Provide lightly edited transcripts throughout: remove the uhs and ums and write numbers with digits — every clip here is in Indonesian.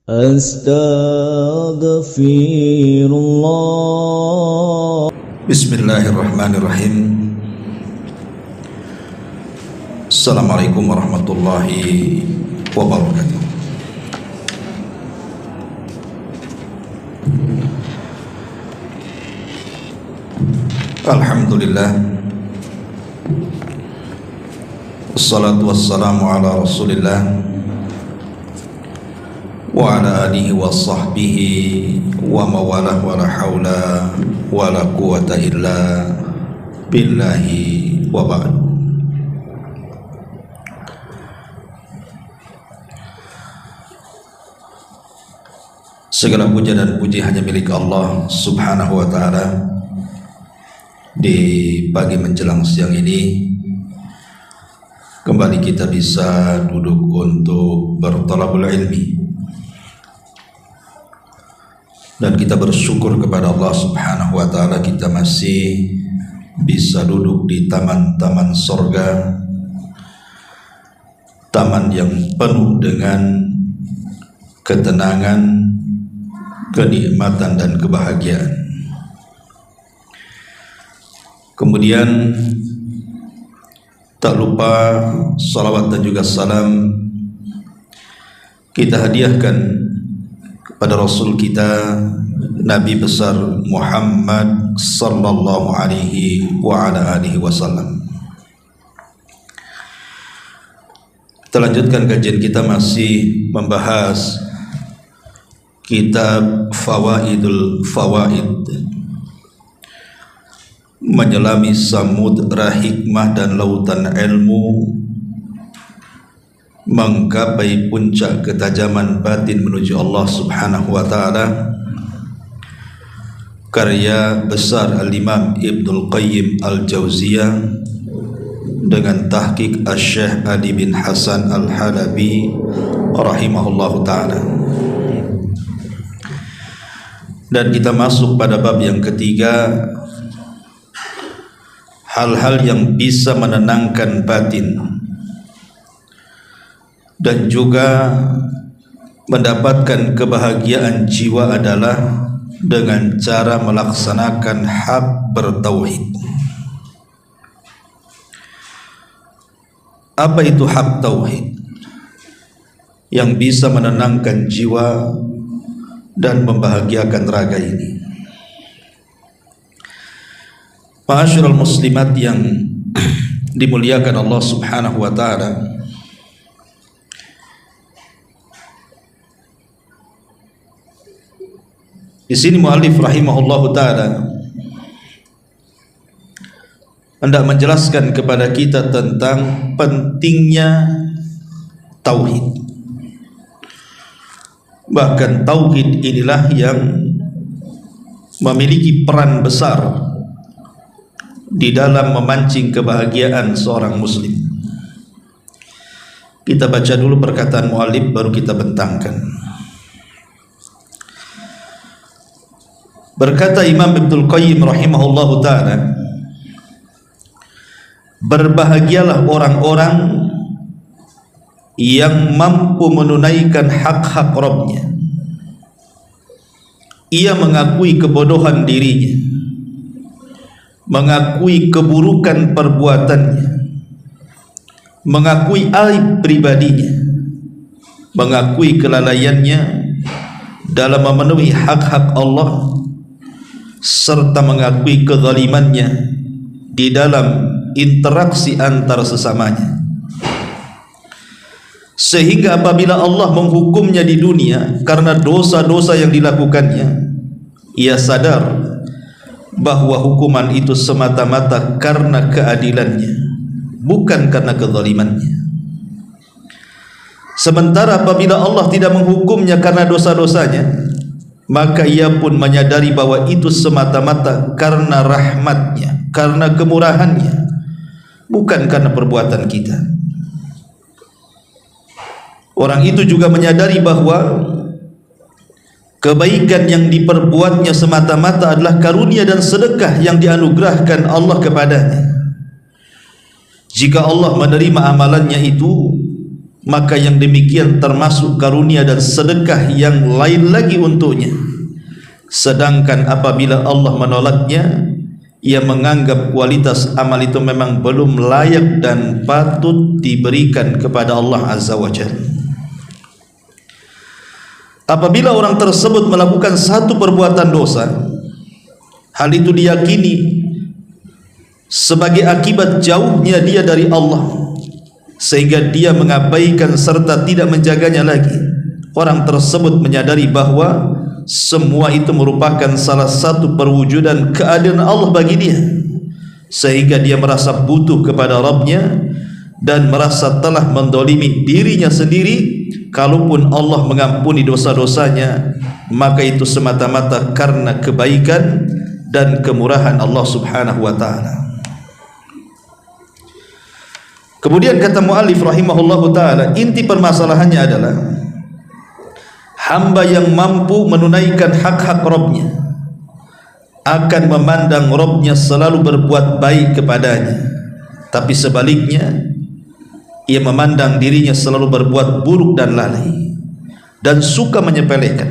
Astaghfirullah. Bismillahirrahmanirrahim. Assalamualaikum warahmatullahi wabarakatuh. Alhamdulillah, wassalatu wassalamu ala rasulillah wa ala alihi wa sahbihi wa mawalah wa la hawla wa la quwata illa billahi wa ba'd. Segala puja dan puji hanya milik Allah subhanahu wa ta'ala. Di pagi menjelang siang ini kembali kita bisa duduk untuk berthalabul ilmi, dan kita bersyukur kepada Allah subhanahu wa ta'ala kita masih bisa duduk di taman-taman sorga, taman yang penuh dengan ketenangan, kenikmatan dan kebahagiaan. Kemudian tak lupa salawat dan juga salam kita hadiahkan kepada Rasul kita Nabi besar Muhammad sallallahu alaihi wa ala alihi wasallam. Kita lanjutkan kajian kita masih membahas kitab Fawaidul Fawaid, menyelami samudra hikmah dan lautan ilmu, menggapai puncak ketajaman batin menuju Allah subhanahu wa ta'ala. Karya besar Al-Imam Ibnul Qayyim Al-Jauziyah dengan tahqiq Asy-Syaikh Ali bin Hasan Al-Halabi rahimahullahu ta'ala. Dan kita masuk pada bab yang ketiga, hal-hal yang bisa menenangkan batin dan juga mendapatkan kebahagiaan jiwa adalah dengan cara melaksanakan hak bertauhid. Apa itu hak tauhid yang bisa menenangkan jiwa dan membahagiakan raga ini? Ma'asyiral muslimat yang dimuliakan Allah subhanahu wa ta'ala, di sini muallif rahimahullahu ta'ala hendak menjelaskan kepada kita tentang pentingnya tauhid. Bahkan tauhid inilah yang memiliki peran besar di dalam memancing kebahagiaan seorang muslim. Kita baca dulu perkataan muallif baru kita bentangkan. Berkata Imam Ibnul Qayyim rahimahullahu ta'ala, berbahagialah orang-orang yang mampu menunaikan hak-hak Rabbnya. Ia mengakui kebodohan dirinya, mengakui keburukan perbuatannya, mengakui aib pribadinya, mengakui kelalaiannya dalam memenuhi hak-hak Allah, serta mengakui kezalimannya di dalam interaksi antar sesamanya. Sehingga apabila Allah menghukumnya di dunia karena dosa-dosa yang dilakukannya, ia sadar bahwa hukuman itu semata-mata karena keadilannya, bukan karena kezalimannya. Sementara apabila Allah tidak menghukumnya karena dosa-dosanya, maka ia pun menyadari bahwa itu semata-mata karena rahmatnya, karena kemurahannya, bukan karena perbuatan kita. Orang itu juga menyadari bahwa kebaikan yang diperbuatnya semata-mata adalah karunia dan sedekah yang dianugerahkan Allah kepadanya. Jika Allah menerima amalannya itu, maka yang demikian termasuk karunia dan sedekah yang lain lagi untuknya. Sedangkan apabila Allah menolaknya, ia menganggap kualitas amal itu memang belum layak dan patut diberikan kepada Allah Azza wa Jalla. Apabila orang tersebut melakukan satu perbuatan dosa, hal itu diyakini sebagai akibat jauhnya dia dari Allah, sehingga dia mengabaikan serta tidak menjaganya lagi. Orang tersebut menyadari bahwa semua itu merupakan salah satu perwujudan keadaan Allah bagi dia, sehingga dia merasa butuh kepada Rabbnya dan merasa telah mendolimi dirinya sendiri. Kalaupun Allah mengampuni dosa-dosanya, maka itu semata-mata karena kebaikan dan kemurahan Allah Subhanahu wa ta'ala. Kemudian kata muallif rahimahullahu ta'ala, inti permasalahannya adalah hamba yang mampu menunaikan hak-hak Rabbnya akan memandang Rabbnya selalu berbuat baik kepadanya, tapi sebaliknya ia memandang dirinya selalu berbuat buruk dan lalai dan suka menyepelekan.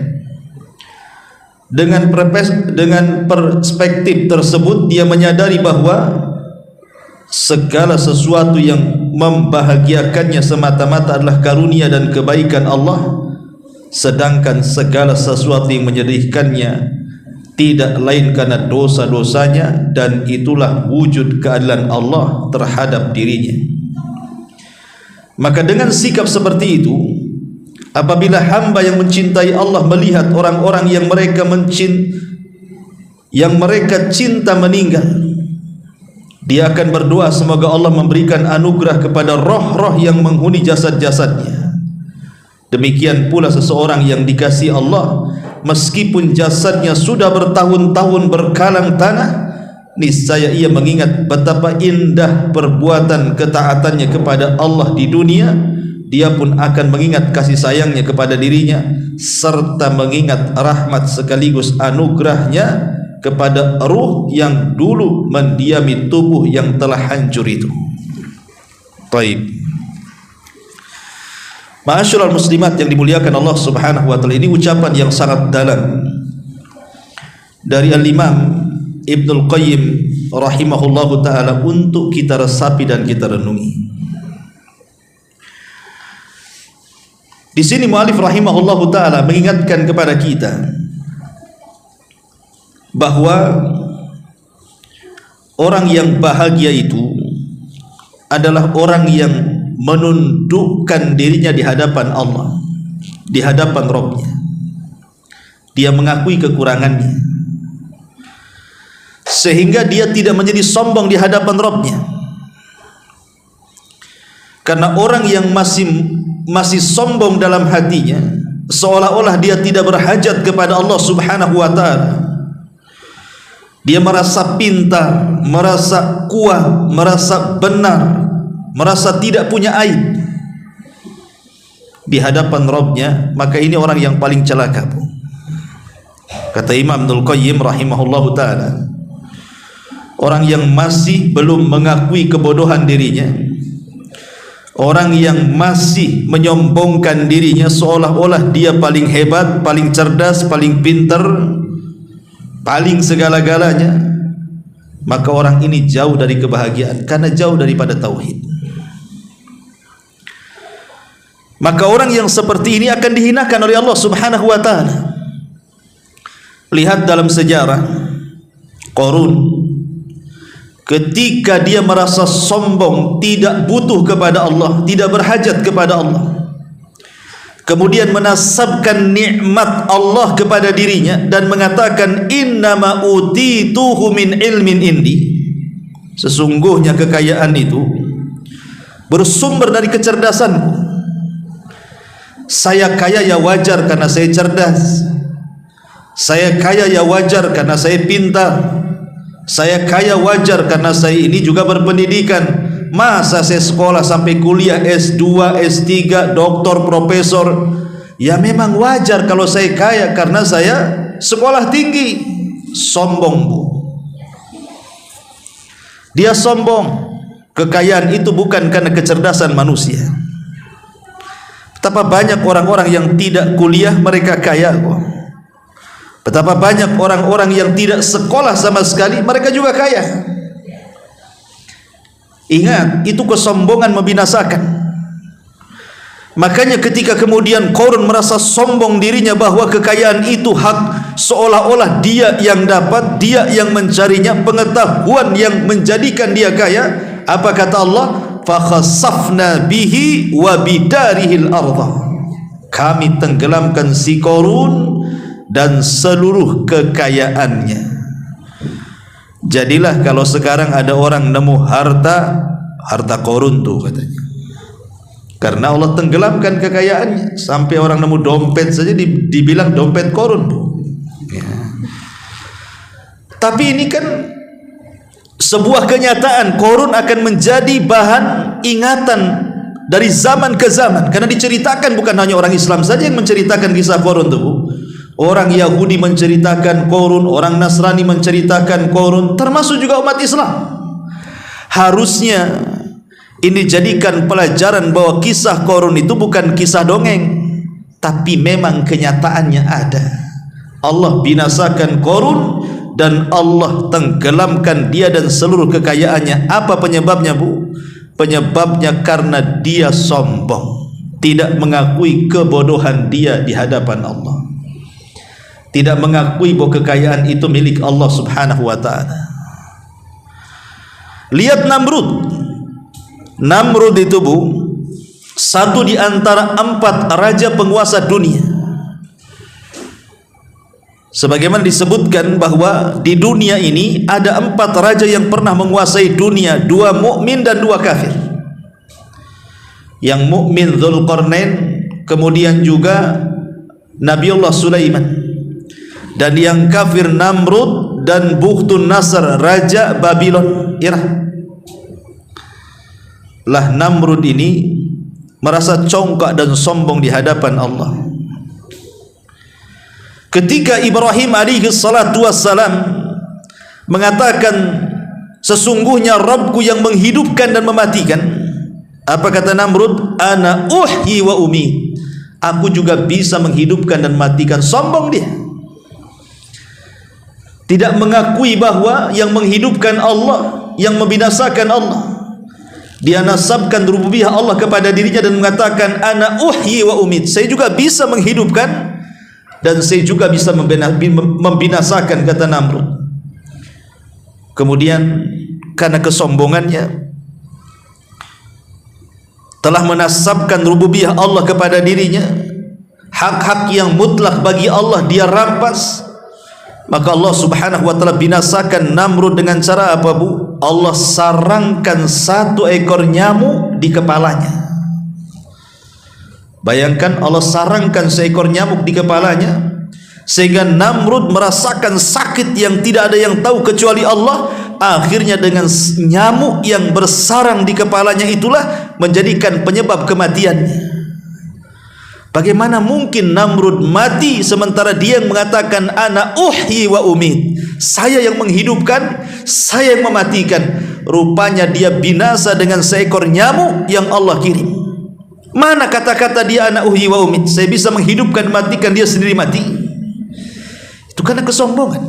Dengan perspektif tersebut, dia menyadari bahwa segala sesuatu yang membahagiakannya semata-mata adalah karunia dan kebaikan Allah, sedangkan segala sesuatu yang menyedihkannya tidak lain karena dosa-dosanya, dan itulah wujud keadilan Allah terhadap dirinya. Maka dengan sikap seperti itu, apabila hamba yang mencintai Allah melihat orang-orang yang mereka cinta meninggal, dia akan berdoa semoga Allah memberikan anugerah kepada roh-roh yang menghuni jasad-jasadnya. Demikian pula seseorang yang dikasihi Allah, meskipun jasadnya sudah bertahun-tahun berkalang tanah, niscaya ia mengingat betapa indah perbuatan ketaatannya kepada Allah di dunia. Dia pun akan mengingat kasih sayangnya kepada dirinya, serta mengingat rahmat sekaligus anugerahnya kepada ruh yang dulu mendiami tubuh yang telah hancur itu. Baik, ma'asyiral muslimat yang dimuliakan Allah Subhanahu wa ta'ala, ini ucapan yang sangat dalam dari Al-Imam Ibnul Qayyim rahimahullahu ta'ala untuk kita resapi dan kita renungi. Di sini mu'alif rahimahullahu ta'ala mengingatkan kepada kita bahwa orang yang bahagia itu adalah orang yang menundukkan dirinya di hadapan Allah, di hadapan Rabbnya. Dia mengakui kekurangannya, sehingga dia tidak menjadi sombong di hadapan Rabbnya. Karena orang yang masih sombong dalam hatinya, seolah-olah dia tidak berhajat kepada Allah Subhanahu wa ta'ala. Dia merasa pintar, merasa kuat, merasa benar, merasa tidak punya aib di hadapan Rabbnya, maka ini orang yang paling celaka. Kata Imam Ibnul Qayyim rahimahullahu ta'ala, orang yang masih belum mengakui kebodohan dirinya, orang yang masih menyombongkan dirinya seolah-olah dia paling hebat, paling cerdas, paling pintar, paling segala-galanya, maka orang ini jauh dari kebahagiaan karena jauh daripada tauhid. Maka orang yang seperti ini akan dihinakan oleh Allah Subhanahu wa ta'ala. Lihat dalam sejarah Qarun, ketika dia merasa sombong, tidak butuh kepada Allah, tidak berhajat kepada Allah, kemudian menasabkan nikmat Allah kepada dirinya dan mengatakan innama utituhu min ilmin indi, sesungguhnya kekayaan itu bersumber dari kecerdasanku. Saya kaya ya wajar karena saya cerdas, saya kaya ya wajar karena saya pintar, saya kaya wajar karena saya ini juga berpendidikan. Masa saya sekolah sampai kuliah S2, S3, doktor, profesor? Ya memang wajar kalau saya kaya karena saya sekolah tinggi. Sombong, Bu. Dia sombong. Kekayaan itu bukan karena kecerdasan manusia. Betapa banyak orang-orang yang tidak kuliah mereka kaya kok. Betapa banyak orang-orang yang tidak sekolah sama sekali mereka juga kaya. Ingat, itu kesombongan membinasakan. Makanya ketika kemudian Qarun merasa sombong dirinya bahwa kekayaan itu hak, seolah-olah dia yang dapat, dia yang mencarinya, pengetahuan yang menjadikan dia kaya. Apa kata Allah? Fakhasafna bihi wa bidarihil arda. Kami tenggelamkan si Qarun dan seluruh kekayaannya. Jadilah kalau sekarang ada orang nemu harta Qarun tuh katanya, karena Allah tenggelamkan kekayaannya. Sampai orang nemu dompet saja dibilang dompet Qarun ya. Tapi ini kan sebuah kenyataan, Qarun akan menjadi bahan ingatan dari zaman ke zaman, karena diceritakan bukan hanya orang Islam saja yang menceritakan kisah Qarun itu. Orang Yahudi menceritakan Qarun, orang Nasrani menceritakan Qarun, termasuk juga umat Islam. Harusnya ini jadikan pelajaran bahwa kisah Qarun itu bukan kisah dongeng, tapi memang kenyataannya ada. Allah binasakan Qarun dan Allah tenggelamkan dia dan seluruh kekayaannya. Apa penyebabnya, Bu? Penyebabnya karena dia sombong, tidak mengakui kebodohan dia di hadapan Allah, tidak mengakui bahwa kekayaan itu milik Allah Subhanahu wa ta'ala. Lihat Namrud itu, Bu, satu di antara 4 raja penguasa dunia. Sebagaimana disebutkan bahwa di dunia ini ada 4 raja yang pernah menguasai dunia, 2 mukmin dan 2 kafir. Yang mukmin Dzulqarnain, kemudian juga Nabiullah Sulaiman, dan yang kafir Namrud dan Bukhtun Nasr, raja Babylon Irak. Lah Namrud ini merasa congkak dan sombong di hadapan Allah. Ketika Ibrahim alaihi salatu wassalam mengatakan, sesungguhnya Rabbku yang menghidupkan dan mematikan, apa kata Namrud? Ana uhyi wa umit. Aku juga bisa menghidupkan dan mematikan. Sombong dia, tidak mengakui bahwa yang menghidupkan Allah, yang membinasakan Allah. Dia nasabkan rububiyah Allah kepada dirinya dan mengatakan ana uhyi wa umit. Saya juga bisa menghidupkan dan saya juga bisa membinasakan, kata Namrud. Kemudian karena kesombongannya telah menasabkan rububiyah Allah kepada dirinya, hak-hak yang mutlak bagi Allah dia rampas. Maka Allah Subhanahu wa ta'ala binasakan Namrud dengan cara apa, Bu? Allah sarangkan 1 ekor nyamuk di kepalanya. Bayangkan, Allah sarangkan seekor nyamuk di kepalanya sehingga Namrud merasakan sakit yang tidak ada yang tahu kecuali Allah. Akhirnya dengan nyamuk yang bersarang di kepalanya itulah menjadikan penyebab kematiannya. Bagaimana mungkin Namrud mati sementara dia yang mengatakan ana uhyi wa umit, saya yang menghidupkan, saya yang mematikan. Rupanya dia binasa dengan seekor nyamuk yang Allah kirim. Mana kata-kata dia ana uhyi wa umit, saya bisa menghidupkan, matikan, dia sendiri mati? Itu karena kesombongan,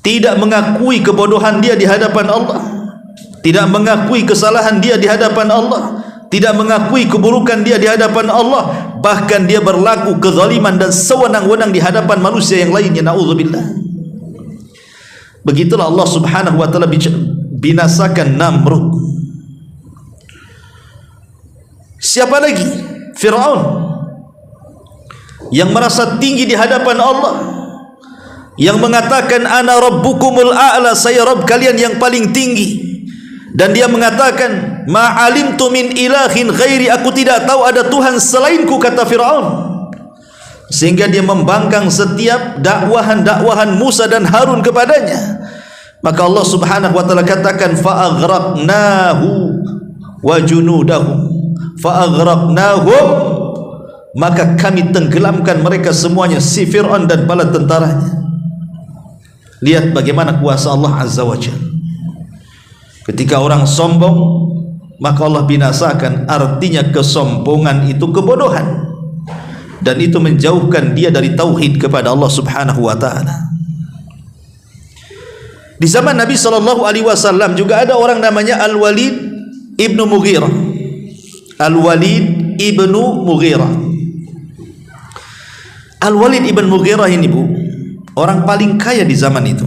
tidak mengakui kebodohan dia di hadapan Allah, tidak mengakui kesalahan dia di hadapan Allah, tidak mengakui keburukan dia di hadapan Allah. Bahkan dia berlaku kezaliman dan sewenang-wenang di hadapan manusia yang lainnya. Na'udzubillah. Begitulah Allah Subhanahu wa ta'ala binasakan Namrud. Siapa lagi? Fir'aun, yang merasa tinggi di hadapan Allah, yang mengatakan ana rabbukumul a'la, saya Rabb kalian yang paling tinggi. Dan dia mengatakan ma'alimtu min ilahin ghairi, aku tidak tahu ada Tuhan selainku, kata Fir'aun. Sehingga dia membangkang setiap dakwahan Musa dan Harun kepadanya. Maka Allah Subhanahu wa ta'ala katakan fa'aghraqnahu wa junudahum, fa'aghraqnahum, maka kami tenggelamkan mereka semuanya, si Fir'aun dan bala tentaranya. Lihat bagaimana kuasa Allah Azza wa Jalla. Ketika orang sombong, maka Allah binasakan. Artinya kesombongan itu kebodohan, dan itu menjauhkan dia dari tauhid kepada Allah Subhanahu wa taala. Di zaman Nabi SAW juga ada orang namanya Al-Walid ibnu Mughirah. Al-Walid ibnu Mughirah. Al-Walid ibnu Mughirah ini, Bu, orang paling kaya di zaman itu.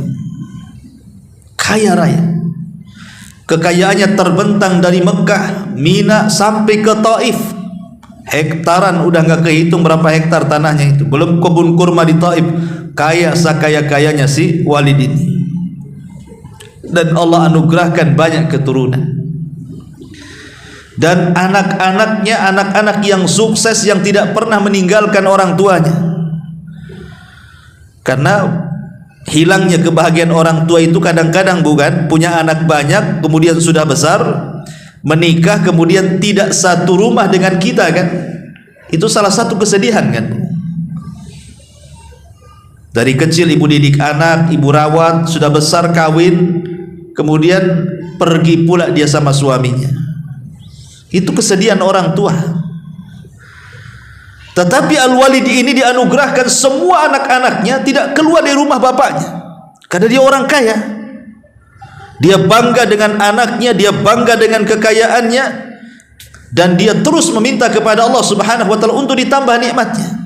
Kaya raya. Kekayaannya terbentang dari Mekah, Mina sampai ke Taif. Hektaran udah nggak kehitung berapa hektar tanahnya itu. Belum kebun kurma di Taif. Kaya sakaya-kayanya si Walid ini. Dan Allah anugerahkan banyak keturunan. Dan anak-anaknya anak-anak yang sukses, yang tidak pernah meninggalkan orang tuanya. Karena hilangnya kebahagiaan orang tua itu kadang-kadang, bukan punya anak banyak kemudian sudah besar menikah kemudian tidak satu rumah dengan kita, kan? Itu salah satu kesedihan, kan? Dari kecil ibu didik anak, ibu rawat, sudah besar kawin, kemudian pergi pula dia sama suaminya. Itu kesedihan orang tua. Tetapi Al-Walid ini dianugerahkan semua anak-anaknya tidak keluar dari rumah bapaknya, karena dia orang kaya. Dia bangga dengan anaknya, dia bangga dengan kekayaannya, dan dia terus meminta kepada Allah Subhanahu wa taala untuk ditambah nikmatnya.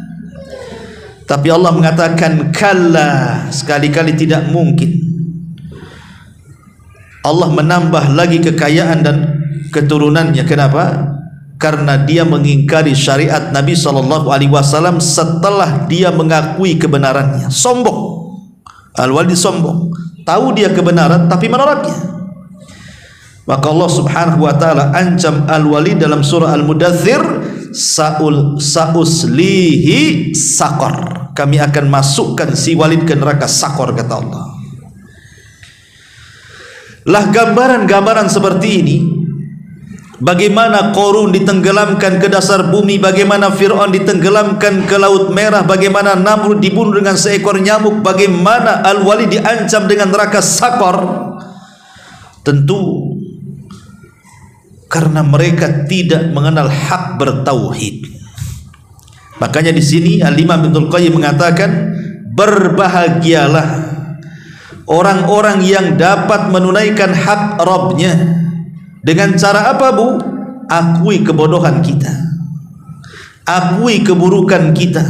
Tapi Allah mengatakan, kalla, sekali-kali tidak mungkin Allah menambah lagi kekayaan dan keturunannya. Kenapa? Karena dia mengingkari syariat Nabi SAW setelah dia mengakui kebenarannya. Sombong. Al-Walid sombong, tahu dia kebenaran tapi menolaknya. Maka Allah Subhanahu wa taala ancam Al-Walid dalam surah Al-Mudaththir, sauslihi saqar, kami akan masukkan si Walid ke neraka Saqar, kata Allah. Lah gambaran-gambaran seperti ini, bagaimana Qarun ditenggelamkan ke dasar bumi, bagaimana Fir'aun ditenggelamkan ke Laut Merah, bagaimana Namrud dibunuh dengan seekor nyamuk, bagaimana Al-Walid diancam dengan neraka Saqar. Tentu karena mereka tidak mengenal hak bertauhid. Makanya di sini Al-Imam Ibnul Qayyim mengatakan, berbahagialah orang-orang yang dapat menunaikan hak Rabbnya. Dengan cara apa, Bu? Akui kebodohan kita, akui keburukan kita,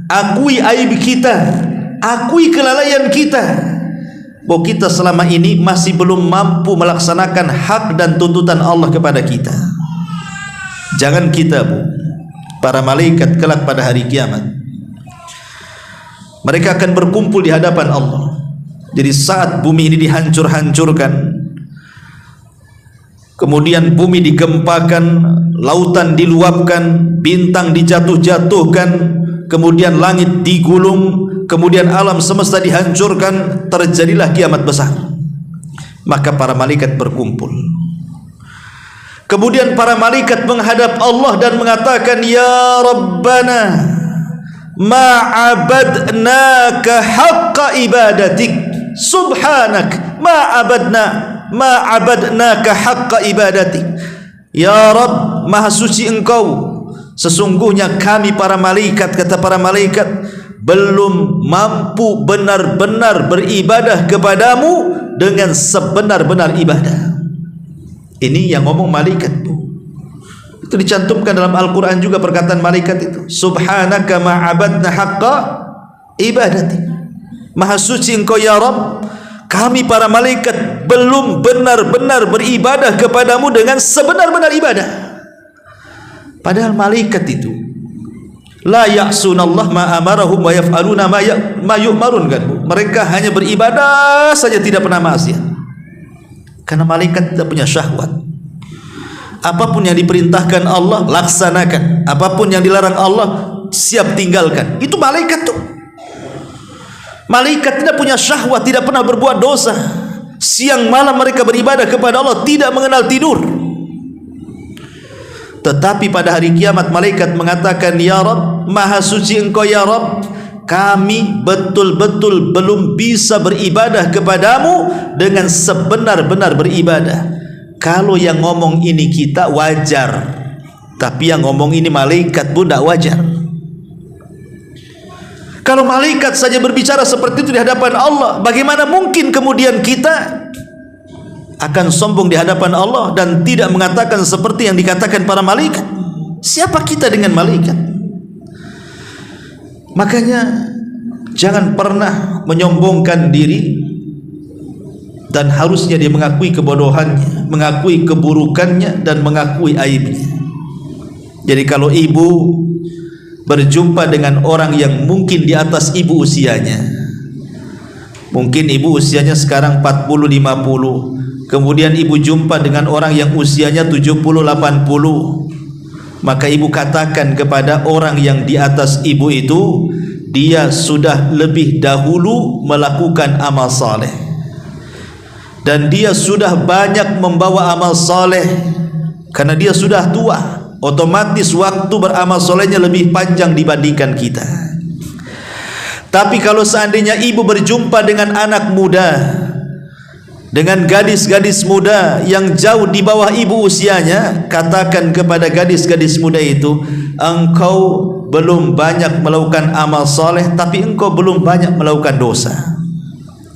akui aib kita, akui kelalaian kita, bahwa kita selama ini masih belum mampu melaksanakan hak dan tuntutan Allah kepada kita. Jangan kita, Bu, para malaikat kelak pada hari kiamat, mereka akan berkumpul di hadapan Allah. Jadi saat bumi ini dihancur-hancurkan, kemudian bumi digempakan, lautan diluapkan, bintang dijatuh-jatuhkan, kemudian langit digulung, kemudian alam semesta dihancurkan, terjadilah kiamat besar. Maka para malaikat berkumpul. Kemudian para malaikat menghadap Allah dan mengatakan, ya Rabbana, ma'abadnaka haqqa ibadatik, subhanak ma'abadnaka haqqa ibadatik. Ya Rabb, maha suci engkau, sesungguhnya kami para malaikat, kata para malaikat, belum mampu benar-benar beribadah kepadamu dengan sebenar-benar ibadah. Ini yang ngomong malaikat, Bu. Itu dicantumkan dalam Al-Quran juga perkataan malaikat itu, subhanaka ma'abadna haqqa ibadatik, maha suci engkau ya Rabb, kami para malaikat belum benar-benar beribadah kepadamu dengan sebenar-benar ibadah. Padahal malaikat itu la ya'sunallah ma amarahum wa yaf'aluna ma yu'marun, kan? Mereka hanya beribadah saja, tidak pernah maksiat. Karena malaikat tidak punya syahwat. Apapun yang diperintahkan Allah laksanakan, apapun yang dilarang Allah siap tinggalkan. Itu malaikat tuh. Malaikat tidak punya syahwat, tidak pernah berbuat dosa. Siang malam mereka beribadah kepada Allah, tidak mengenal tidur. Tetapi pada hari kiamat malaikat mengatakan, ya Rabb, maha suci engkau ya Rabb, kami betul-betul belum bisa beribadah kepadamu dengan sebenar-benar beribadah. kalau yang ngomong ini kita wajar, tapi yang ngomong ini malaikat pun tidak wajar. Kalau malaikat saja berbicara seperti itu di hadapan Allah, bagaimana mungkin kemudian kita akan sombong di hadapan Allah dan tidak mengatakan seperti yang dikatakan para malaikat? Siapa kita dengan malaikat? Makanya jangan pernah menyombongkan diri, dan harusnya dia mengakui kebodohannya, mengakui keburukannya, dan mengakui aibnya. Jadi kalau ibu berjumpa dengan orang yang mungkin di atas ibu usianya, mungkin ibu usianya sekarang 40-50, kemudian ibu jumpa dengan orang yang usianya 70-80, maka ibu katakan kepada orang yang di atas ibu itu, dia sudah lebih dahulu melakukan amal saleh dan dia sudah banyak membawa amal saleh karena dia sudah tua, otomatis waktu beramal solehnya lebih panjang dibandingkan kita. Tapi kalau seandainya ibu berjumpa dengan anak muda, dengan gadis-gadis muda yang jauh di bawah ibu usianya, katakan kepada gadis-gadis muda itu, engkau belum banyak melakukan amal soleh, tapi engkau belum banyak melakukan dosa.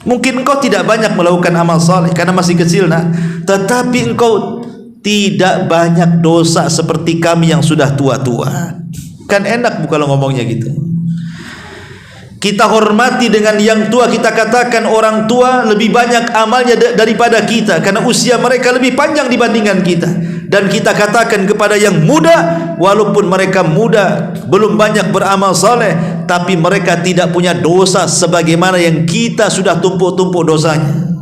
Mungkin engkau tidak banyak melakukan amal soleh karena masih kecil, nak, tetapi engkau tidak banyak dosa seperti kami yang sudah tua-tua. Kan enak bu kalau ngomongnya gitu. Kita hormati dengan yang tua, kita katakan orang tua lebih banyak amalnya daripada kita karena usia mereka lebih panjang dibandingkan kita. Dan kita katakan kepada yang muda, walaupun mereka muda belum banyak beramal saleh, tapi mereka tidak punya dosa sebagaimana yang kita sudah tumpuk-tumpuk dosanya,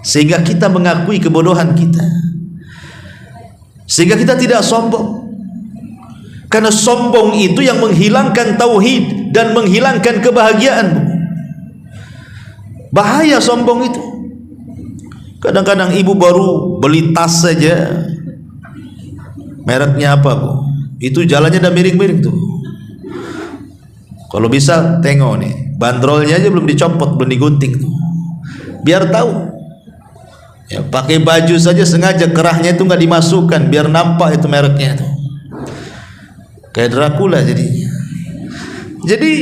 sehingga kita mengakui kebodohan kita, sehingga kita tidak sombong. Karena sombong itu yang menghilangkan tauhid dan menghilangkan kebahagiaan. Bahaya sombong itu. Kadang-kadang ibu baru beli tas saja, mereknya apa bu, itu jalannya udah miring-miring tuh. Kalau bisa tengok nih, bandrolnya aja belum dicopot, belum digunting tuh, biar tahu. Ya, pakai baju saja sengaja kerahnya itu nggak dimasukkan biar nampak itu mereknya tuh. Kayak Dracula jadinya. Jadi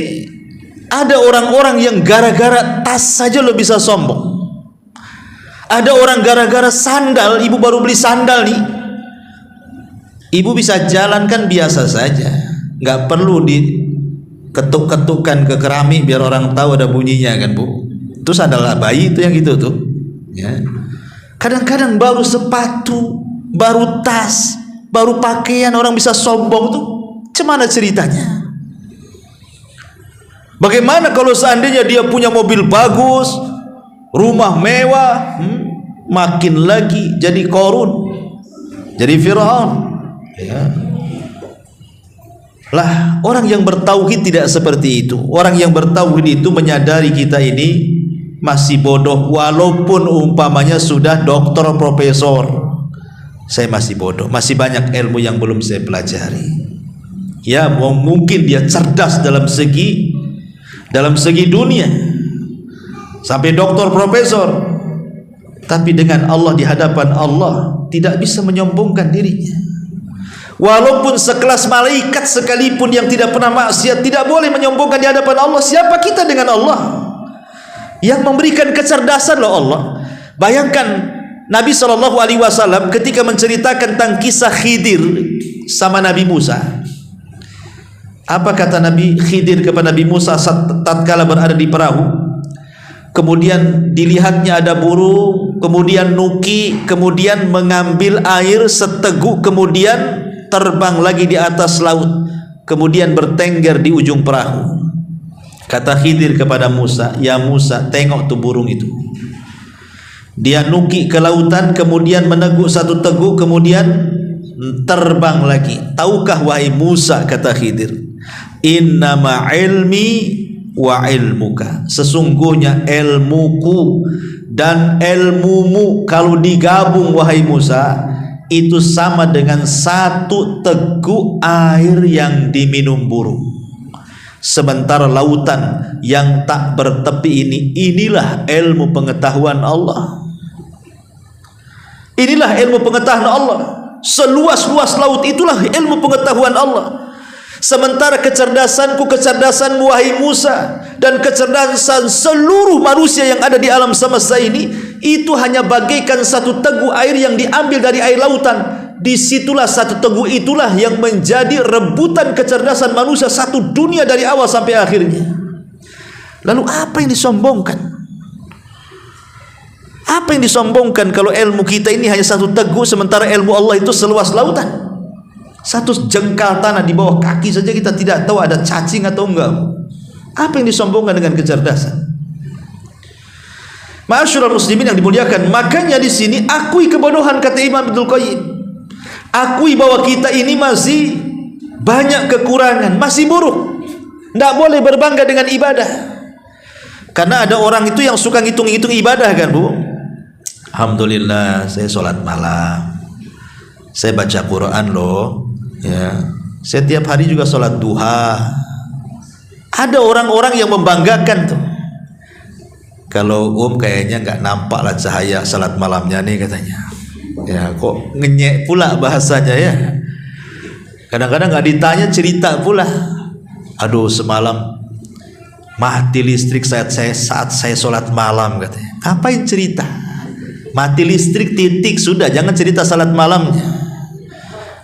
ada orang-orang yang gara-gara tas saja lo bisa sombong. Ada orang gara-gara sandal, ibu baru beli sandal nih, ibu bisa jalankan biasa saja, nggak perlu diketuk-ketukkan ke keramik biar orang tahu ada bunyinya kan bu. Itu sandal bayi itu yang gitu tuh. Ya. Kadang-kadang baru sepatu, baru tas, baru pakaian orang bisa sombong tuh. Cemana ceritanya? Bagaimana kalau seandainya dia punya mobil bagus, rumah mewah, makin lagi jadi Qarun, jadi Fir'aun. Ya. Lah, orang yang bertauhid tidak seperti itu. Orang yang bertauhid itu menyadari kita ini masih bodoh, walaupun umpamanya sudah doktor, profesor. Saya masih bodoh, masih banyak ilmu yang belum saya pelajari. Ya, mungkin dia cerdas dalam segi dunia, sampai doktor, profesor, tapi dengan Allah, di hadapan Allah tidak bisa menyombongkan dirinya. Walaupun sekelas malaikat sekalipun yang tidak pernah maksiat tidak boleh menyombongkan di hadapan Allah. Siapa kita dengan Allah yang memberikan kecerdasan loh Allah. Bayangkan Nabi SAW ketika menceritakan tentang kisah Khidir sama Nabi Musa. Apa kata Nabi Khidir kepada Nabi Musa tatkala berada di perahu? Kemudian dilihatnya ada burung, kemudian nuki, kemudian mengambil air seteguk, kemudian terbang lagi di atas laut, kemudian bertengger di ujung perahu. Kata Khidir kepada Musa, ya Musa, tengok tuh burung itu. Dia nuki ke lautan, kemudian meneguk satu teguk, kemudian terbang lagi. Tahukah wahai Musa, kata Khidir, innama ilmi wa ilmuka, sesungguhnya ilmuku dan ilmumu kalau digabung wahai Musa itu sama dengan satu teguk air yang diminum burung. Sementara lautan yang tak bertepi inilah ilmu pengetahuan Allah. Inilah ilmu pengetahuan Allah. Seluas-luas laut itulah ilmu pengetahuan Allah. Sementara kecerdasanku, kecerdasanmu wahai Musa, dan kecerdasan seluruh manusia yang ada di alam semesta ini, itu hanya bagaikan satu teguk air yang diambil dari air lautan. Disitulah satu teguk itulah yang menjadi rebutan kecerdasan manusia satu dunia dari awal sampai akhirnya. Lalu apa yang disombongkan? Apa yang disombongkan kalau ilmu kita ini hanya satu teguk, sementara ilmu Allah itu seluas lautan? Satu jengkal tanah di bawah kaki saja kita tidak tahu ada cacing atau enggak. Apa yang disombongkan dengan kecerdasan? Ma'asyiral muslimin yang dimuliakan, makanya di sini akui kebodohan, kata Imam Ibnul Qayyim. Akui bahwa kita ini masih banyak kekurangan, masih buruk. Tidak boleh berbangga dengan ibadah. Karena ada orang itu yang suka ngitung-ngitung ibadah kan, Bu. Alhamdulillah saya sholat malam, saya baca Quran loh, ya. Saya tiap hari juga sholat duha. Ada orang-orang yang membanggakan tuh. Kalau kayaknya nggak nampak lah cahaya sholat malamnya nih katanya. Ya kok ngenyek pula bahasanya ya. Kadang-kadang nggak ditanya cerita pula. Aduh semalam mati listrik saat saya sholat malam katanya. Ngapain cerita? Mati listrik titik sudah, jangan cerita salat malamnya.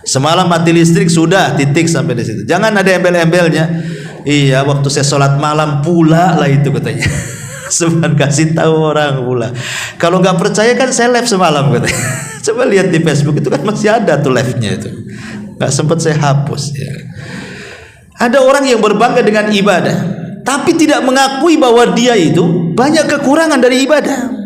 Semalam mati listrik sudah titik sampai di situ. Jangan ada embel-embelnya. Iya waktu saya sholat malam pula lah itu katanya. Sebenarnya kasih tahu orang pula. Kalau nggak percaya kan saya live semalam katanya. Coba lihat di Facebook itu kan masih ada tuh live-nya itu. Nggak sempat saya hapus ya. Ada orang yang berbangga dengan ibadah, tapi tidak mengakui bahwa dia itu banyak kekurangan dari ibadah.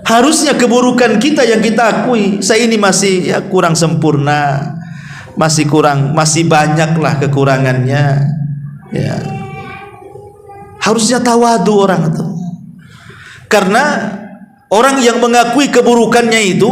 Harusnya keburukan kita yang kita akui. Saya ini masih ya kurang sempurna, masih banyaklah kekurangannya. Ya. Harusnya tawadu orang itu. Karena orang yang mengakui keburukannya itu,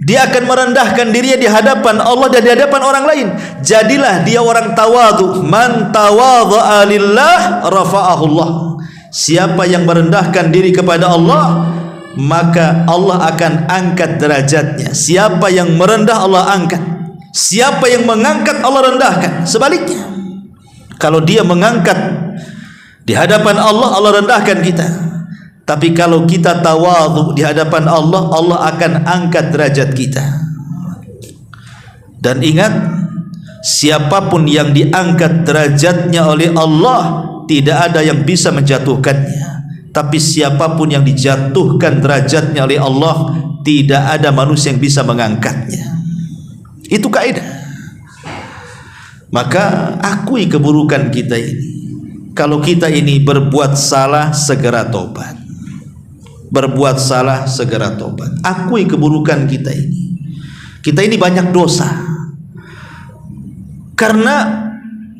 dia akan merendahkan dirinya di hadapan Allah dan di hadapan orang lain. Jadilah dia orang tawadu. Man tawadha'a lillah rafa'ahullah. Siapa yang merendahkan diri kepada Allah, maka Allah akan angkat derajatnya. Siapa yang merendah Allah angkat. Siapa yang mengangkat Allah rendahkan. Sebaliknya, kalau dia mengangkat di hadapan Allah, Allah rendahkan kita. Tapi kalau kita tawadhu di hadapan Allah, Allah akan angkat derajat kita. Dan ingat, siapapun yang diangkat derajatnya oleh Allah, tidak ada yang bisa menjatuhkannya. Tapi siapapun yang dijatuhkan derajatnya oleh Allah, tidak ada manusia yang bisa mengangkatnya. Itu kaidah. Maka akui keburukan kita ini. Kalau kita ini berbuat salah, segera tobat. Berbuat salah, segera tobat. Akui keburukan kita ini. Kita ini banyak dosa. Karena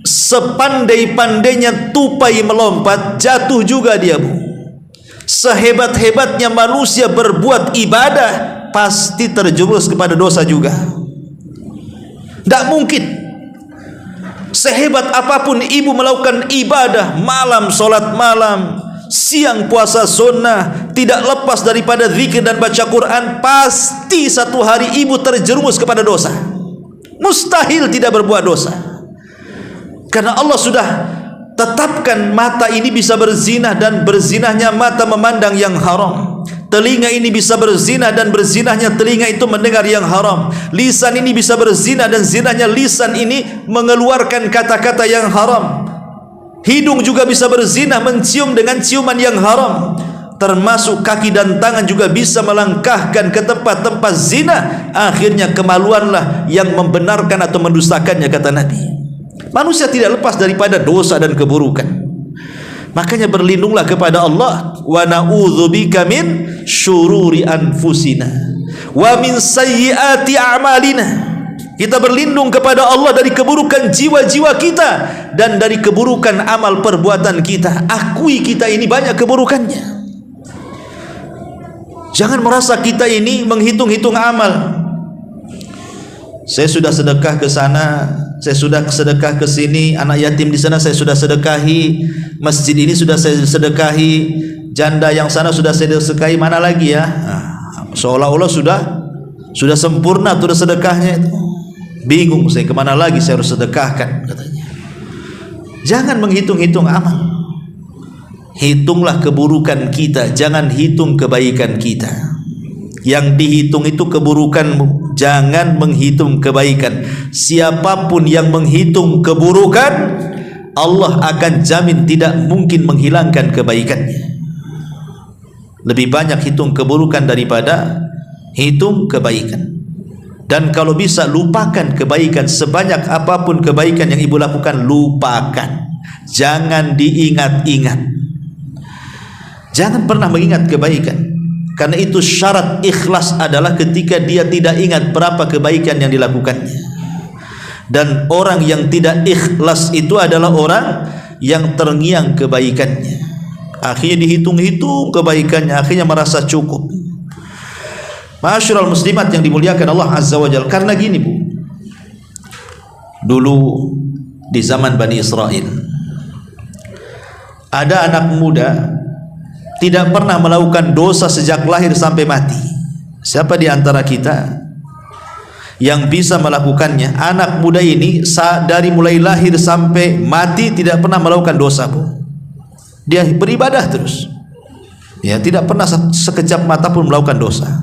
sepandai-pandainya tupai melompat, jatuh juga dia, Bu. Sehebat-hebatnya manusia berbuat ibadah, pasti terjerumus kepada dosa juga. Tidak mungkin. Sehebat apapun ibu melakukan ibadah, malam sholat malam, siang puasa sunnah, tidak lepas daripada zikir dan baca Quran, pasti satu hari ibu terjerumus kepada dosa. Mustahil tidak berbuat dosa. Karena Allah sudah tetapkan mata ini bisa berzina, dan berzinahnya mata memandang yang haram. Telinga ini bisa berzina, dan berzinahnya telinga itu mendengar yang haram. Lisan ini bisa berzina, dan zinahnya lisan ini mengeluarkan kata-kata yang haram. Hidung juga bisa berzina, mencium dengan ciuman yang haram. Termasuk kaki dan tangan juga bisa melangkahkan ke tempat-tempat zina. Akhirnya kemaluanlah yang membenarkan atau mendustakannya, kata Nabi. Manusia tidak lepas daripada dosa dan keburukan. Makanya berlindunglah kepada Allah. Wa na'udzubika min syururi anfusina wa min sayyiati a'malina. Kita berlindung kepada Allah dari keburukan jiwa-jiwa kita dan dari keburukan amal perbuatan kita. Akui kita ini banyak keburukannya. Jangan merasa kita ini menghitung-hitung amal. Saya sudah sedekah ke sana, saya sudah sedekah ke sini, anak yatim di sana saya sudah sedekahi, masjid ini sudah saya sedekahi, janda yang sana sudah saya sedekahi, mana lagi ya? seolah-olah sudah sempurna sudah sedekahnya itu. Bingung saya kemana lagi saya harus sedekahkan katanya. Jangan menghitung-hitung amal, hitunglah keburukan kita, jangan hitung kebaikan kita. Yang dihitung itu keburukanmu, jangan menghitung kebaikan. Siapapun yang menghitung keburukan, Allah akan jamin tidak mungkin menghilangkan kebaikannya. Lebih banyak hitung keburukan daripada hitung kebaikan. Dan kalau bisa lupakan kebaikan, sebanyak apapun kebaikan yang ibu lakukan, lupakan. Jangan diingat-ingat. Jangan pernah mengingat kebaikan. Karena itu syarat ikhlas adalah ketika dia tidak ingat berapa kebaikan yang dilakukannya. Dan orang yang tidak ikhlas itu adalah orang yang terngiang kebaikannya. Akhirnya dihitung-hitung kebaikannya, akhirnya merasa cukup. Ma'asyiral muslimat yang dimuliakan Allah Azza wa Jalla. Karena gini Bu, dulu di zaman Bani Israel ada anak muda tidak pernah melakukan dosa sejak lahir sampai mati. Siapa di antara kita yang bisa melakukannya? Anak muda ini dari mulai lahir sampai mati tidak pernah melakukan dosa Bu. Dia beribadah terus, ya, tidak pernah sekejap mata pun melakukan dosa.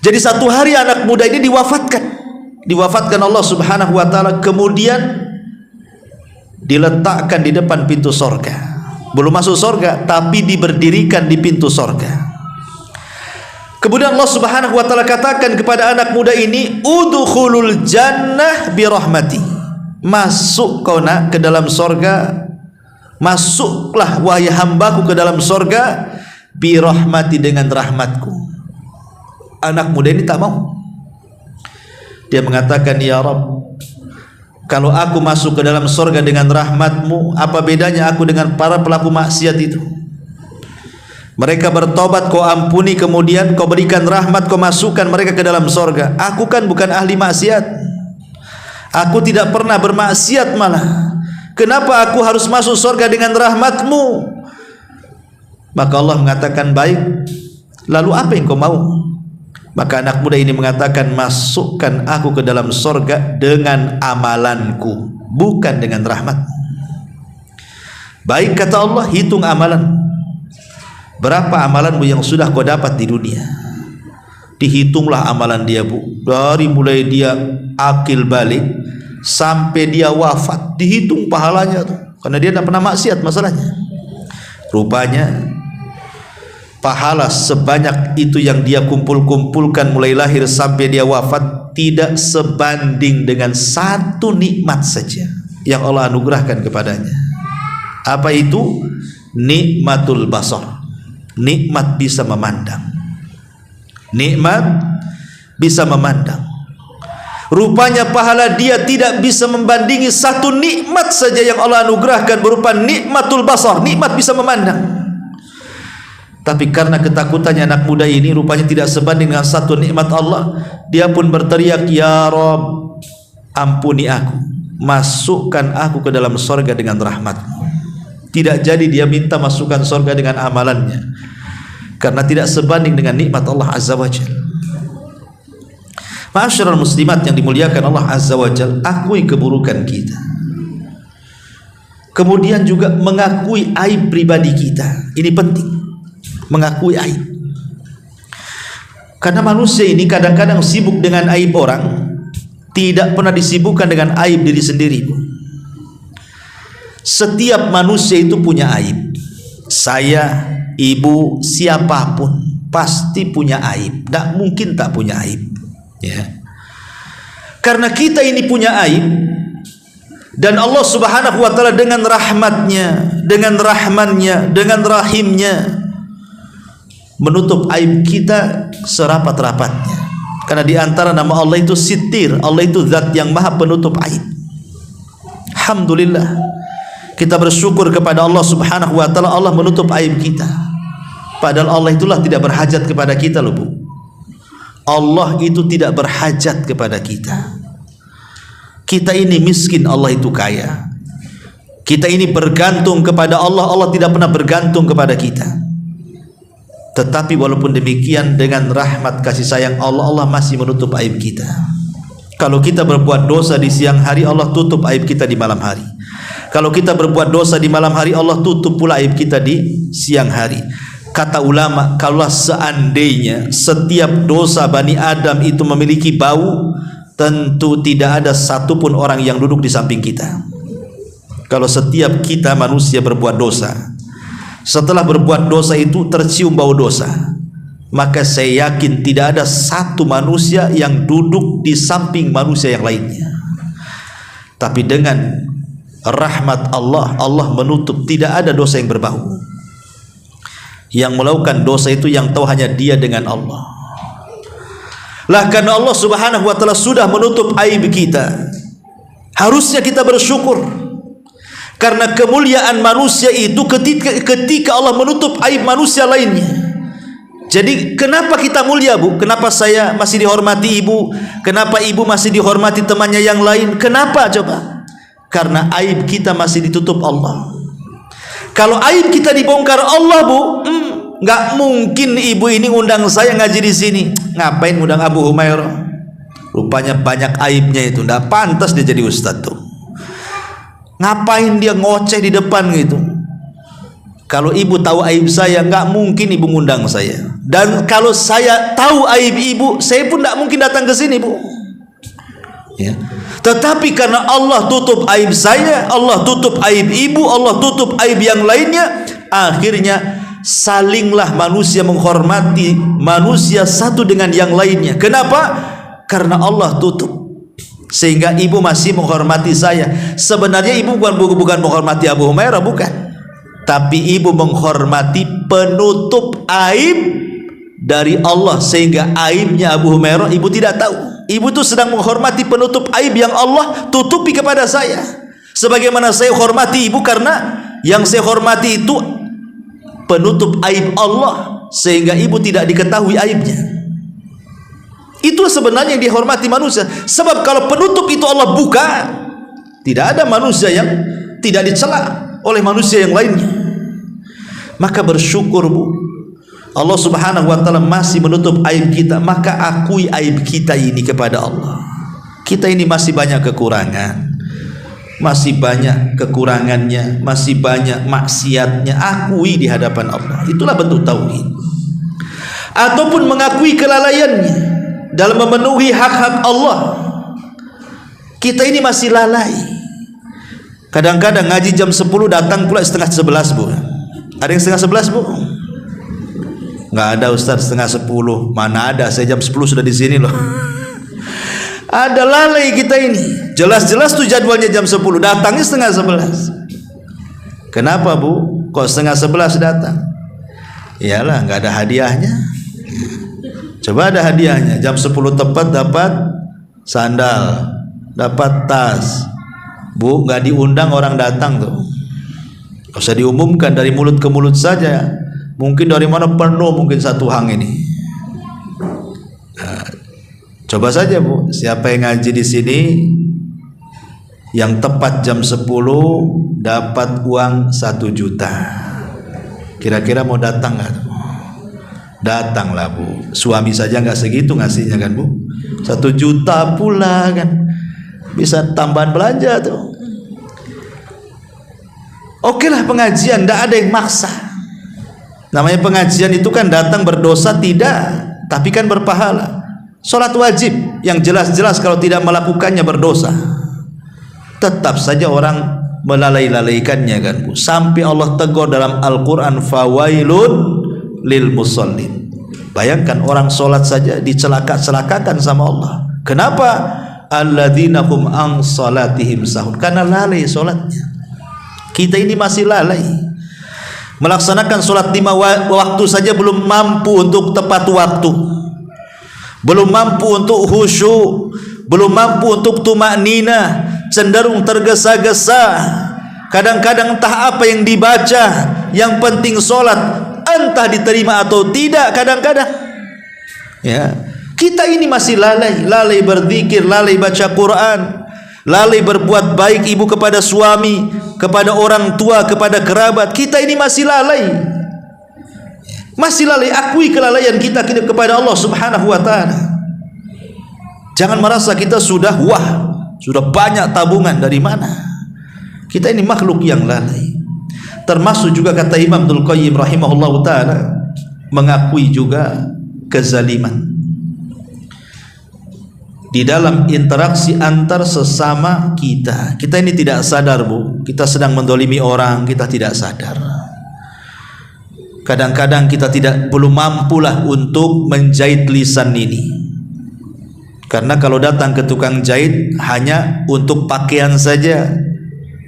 Jadi satu hari anak muda ini diwafatkan Allah Subhanahu wa taala, kemudian diletakkan di depan pintu sorga. Belum masuk sorga, tapi diberdirikan di pintu sorga. Kemudian Allah Subhanahu wa taala katakan kepada anak muda ini, udkhulul jannah bi rahmati. Masuk kau nak ke dalam sorga, masuklah wahai hambaku ke dalam sorga, bi rahmati, dengan rahmatku. Anak muda ini tak mau. Dia mengatakan, ya Rabb, kalau aku masuk ke dalam sorga dengan rahmatmu, apa bedanya aku dengan para pelaku maksiat itu? Mereka bertobat, kau ampuni, kemudian kau berikan rahmat, kau masukkan mereka ke dalam sorga. Aku kan bukan ahli maksiat, aku tidak pernah bermaksiat malah. Kenapa aku harus masuk sorga dengan rahmatmu? Maka Allah mengatakan, baik, lalu apa yang kau mau? Maka anak muda ini mengatakan, masukkan aku ke dalam sorga dengan amalanku, bukan dengan rahmat. Baik, kata Allah, hitung amalan. Berapa amalanmu yang sudah kau dapat di dunia? Dihitunglah amalan dia Bu. Dari mulai dia akil balik sampai dia wafat, dihitung pahalanya tuh. Karena dia tidak pernah maksiat masalahnya. Rupanya pahala sebanyak itu yang dia kumpulkan mulai lahir sampai dia wafat tidak sebanding dengan satu nikmat saja yang Allah anugerahkan kepadanya. Apa itu? Nikmatul basar. Nikmat bisa memandang. Nikmat bisa memandang. Rupanya pahala dia tidak bisa membandingi satu nikmat saja yang Allah anugerahkan berupa nikmatul basar, nikmat bisa memandang. Tapi karena ketakutannya anak muda ini rupanya tidak sebanding dengan satu nikmat Allah, dia pun berteriak, ya Rabb, ampuni aku, masukkan aku ke dalam sorga dengan rahmatmu. Tidak jadi dia minta masukkan sorga dengan amalannya, karena tidak sebanding dengan nikmat Allah Azza wa Jalla. Ma'asyiral muslimat yang dimuliakan Allah Azza wa Jalla, akui keburukan kita, kemudian juga mengakui aib pribadi kita. Ini penting, mengakui aib. Karena manusia ini kadang-kadang sibuk dengan aib orang, tidak pernah disibukkan dengan aib diri sendiri. Setiap manusia itu punya aib. Saya, ibu, siapapun pasti punya aib. Tidak mungkin tak punya aib, ya. Karena kita ini punya aib, dan Allah Subhanahu wa taala dengan rahmatnya, dengan rahmannya, dengan rahimnya menutup aib kita serapat-rapatnya. Karena di antara nama Allah itu Sitir. Allah itu zat yang maha penutup aib. Alhamdulillah, kita bersyukur kepada Allah Subhanahu wa taala, Allah menutup aib kita. Padahal Allah itulah tidak berhajat kepada kita loh Bu. Allah itu tidak berhajat kepada kita. Kita ini miskin, Allah itu kaya. Kita ini bergantung kepada Allah, Allah tidak pernah bergantung kepada kita. Tetapi walaupun demikian, dengan rahmat kasih sayang Allah, Allah masih menutup aib kita. Kalau kita berbuat dosa di siang hari, Allah tutup aib kita di malam hari. Kalau kita berbuat dosa di malam hari, Allah tutup pula aib kita di siang hari. Kata ulama, kalau seandainya setiap dosa Bani Adam itu memiliki bau, tentu tidak ada satupun orang yang duduk di samping kita. Kalau setiap kita manusia berbuat dosa, setelah berbuat dosa itu tercium bau dosa, maka saya yakin tidak ada satu manusia yang duduk di samping manusia yang lainnya. Tapi dengan rahmat Allah, Allah menutup, tidak ada dosa yang berbau. Yang melakukan dosa itu yang tahu hanya dia dengan Allah. Lah karena Allah Subhanahu wa taala sudah menutup aib kita, harusnya kita bersyukur. Karena kemuliaan manusia itu ketika Allah menutup aib manusia lainnya. Jadi kenapa kita mulia, Bu? Kenapa saya masih dihormati Ibu? Kenapa Ibu masih dihormati temannya yang lain? Kenapa coba? Karena aib kita masih ditutup Allah. Kalau aib kita dibongkar Allah, Bu, nggak mungkin Ibu ini undang saya ngaji di sini. Ngapain undang Abu Humairah? Rupanya banyak aibnya itu, nggak pantas dia jadi ustadz tuh. Ngapain dia ngoceh di depan gitu? Kalau Ibu tahu aib saya, nggak mungkin Ibu ngundang saya. Dan kalau saya tahu aib Ibu, saya pun nggak mungkin datang ke sini, Bu. Ya. Tetapi karena Allah tutup aib saya, Allah tutup aib Ibu, Allah tutup aib yang lainnya, akhirnya salinglah manusia menghormati manusia satu dengan yang lainnya. Kenapa? Karena Allah tutup. Sehingga Ibu masih menghormati saya. Sebenarnya Ibu bukan menghormati Abu Humairah, bukan. Tapi Ibu menghormati penutup aib dari Allah, sehingga aibnya Abu Humairah Ibu tidak tahu. Ibu itu sedang menghormati penutup aib yang Allah tutupi kepada saya. Sebagaimana saya hormati Ibu, karena yang saya hormati itu penutup aib Allah, sehingga Ibu tidak diketahui aibnya. Itu sebenarnya yang dihormati manusia. Sebab kalau penutup itu Allah buka, tidak ada manusia yang tidak dicela oleh manusia yang lainnya. Maka bersyukur, Bu, Allah Subhanahu wa taala masih menutup aib kita. Maka akui aib kita ini kepada Allah. Kita ini masih banyak kekurangan, masih banyak kekurangannya, masih banyak maksiatnya. Akui di hadapan Allah. Itulah bentuk tauhid. Ataupun mengakui kelalaiannya dalam memenuhi hak-hak Allah. Kita ini masih lalai. Kadang-kadang ngaji jam 10, datang pula setengah 11, Bu. Ada yang setengah 11, Bu? Nggak ada, Ustaz, setengah 10. Mana ada, saya jam 10 sudah di sini loh. Ada lalai kita ini. Jelas-jelas tuh jadwalnya jam 10, datangnya setengah 11. Kenapa, Bu? Kok setengah 11 datang? Iyalah, nggak ada hadiahnya. Coba ada hadiahnya. Jam 10 tepat dapat sandal, dapat tas. Bu, nggak diundang orang datang tuh. Nggak usah diumumkan, dari mulut ke mulut saja. Mungkin dari mana penuh, mungkin satu hang ini. Nah, coba saja, Bu, siapa yang ngaji di sini yang tepat jam 10 dapat uang 1 juta. Kira-kira mau datang nggak? Datanglah, Bu. Suami saja nggak segitu ngasihnya kan, Bu. 1 juta pula kan, bisa tambahan belanja tuh. Oke lah, pengajian, nggak ada yang maksa. Namanya pengajian itu kan datang berdosa tidak, tapi kan berpahala. Sholat wajib yang jelas-jelas kalau tidak melakukannya berdosa. Tetap saja orang melalai-lalaikannya kan, Bu. Sampai Allah tegur dalam Al-Quran, fawailun lil musallin. Bayangkan orang sholat saja dicelaka-celakakan sama Allah. Kenapa? Alladzina hum an salatihim sahun. Karena lalai sholatnya. Kita ini masih lalai. Melaksanakan sholat 5 waktu saja belum mampu untuk tepat waktu, belum mampu untuk khusyuk, belum mampu untuk tumaknina, cenderung tergesa-gesa. Kadang-kadang entah apa yang dibaca, yang penting sholat, entah diterima atau tidak. Kadang-kadang ya, kita ini masih lalai berzikir, lalai baca Quran, lalai berbuat baik ibu kepada suami, kepada orang tua, kepada kerabat. Kita ini masih lalai. Masih lalai, akui kelalaian kita kepada Allah Subhanahu wa taala. Jangan merasa kita sudah sudah banyak tabungan. Dari mana? Kita ini makhluk yang lalai. Termasuk juga kata Imam Ibnul Qayyim rahimahullahu taala, mengakui juga kezaliman di dalam interaksi antar sesama kita. Kita ini tidak sadar, Bu, kita sedang mendolimi orang, kita tidak sadar. Kadang-kadang kita belum mampulah untuk menjahit lisan ini. Karena kalau datang ke tukang jahit hanya untuk pakaian saja,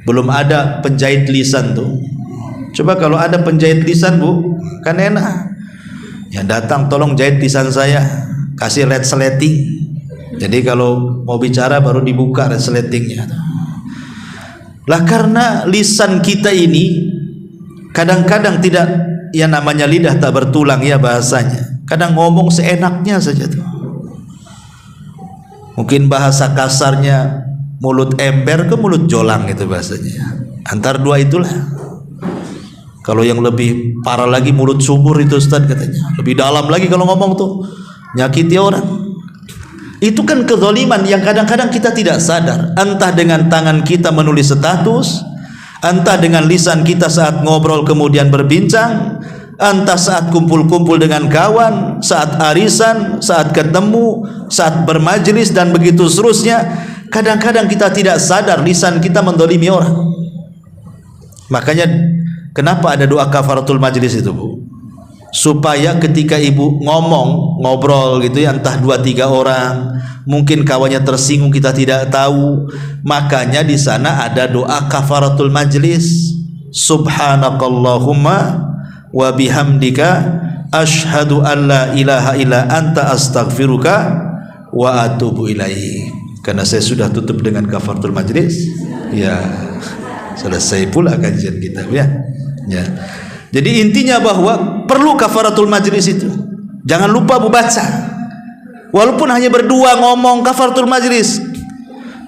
belum ada penjahit lisan tuh. Coba kalau ada penjahit lisan, Bu, kan enak. Ya datang, tolong jahit lisan saya, kasih resleting. Jadi kalau mau bicara baru dibuka resletingnya. Lah karena lisan kita ini kadang-kadang tidak, ya namanya lidah tak bertulang ya bahasanya. Kadang ngomong seenaknya saja tuh. Mungkin bahasa kasarnya mulut ember ke mulut jolang itu bahasanya. Antar dua itulah. Kalau yang lebih parah lagi mulut sumur itu Ustaz katanya. Lebih dalam lagi kalau ngomong tuh, nyakiti orang. Itu kan kezaliman yang kadang-kadang kita tidak sadar. Entah dengan tangan kita menulis status, entah dengan lisan kita saat ngobrol kemudian berbincang, entah saat kumpul-kumpul dengan kawan, saat arisan, saat ketemu, saat bermajelis dan begitu seterusnya. Kadang-kadang kita tidak sadar lisan kita mendolimi orang. Makanya kenapa ada doa kafaratul majlis itu, Bu? Supaya ketika ibu ngobrol gitu ya, entah 2-3 orang, mungkin kawannya tersinggung, kita tidak tahu, makanya di sana ada doa kafaratul majlis. Subhanakallahumma wa bihamdika asyhadu an la ilaha illa anta astaghfiruka wa atubu ilaik. Karena saya sudah tutup dengan kafaratul majlis, ya selesai pula kajian kita ya. Jadi intinya bahwa perlu kafaratul majlis itu. Jangan lupa membaca. Walaupun hanya berdua ngomong kafaratul majlis,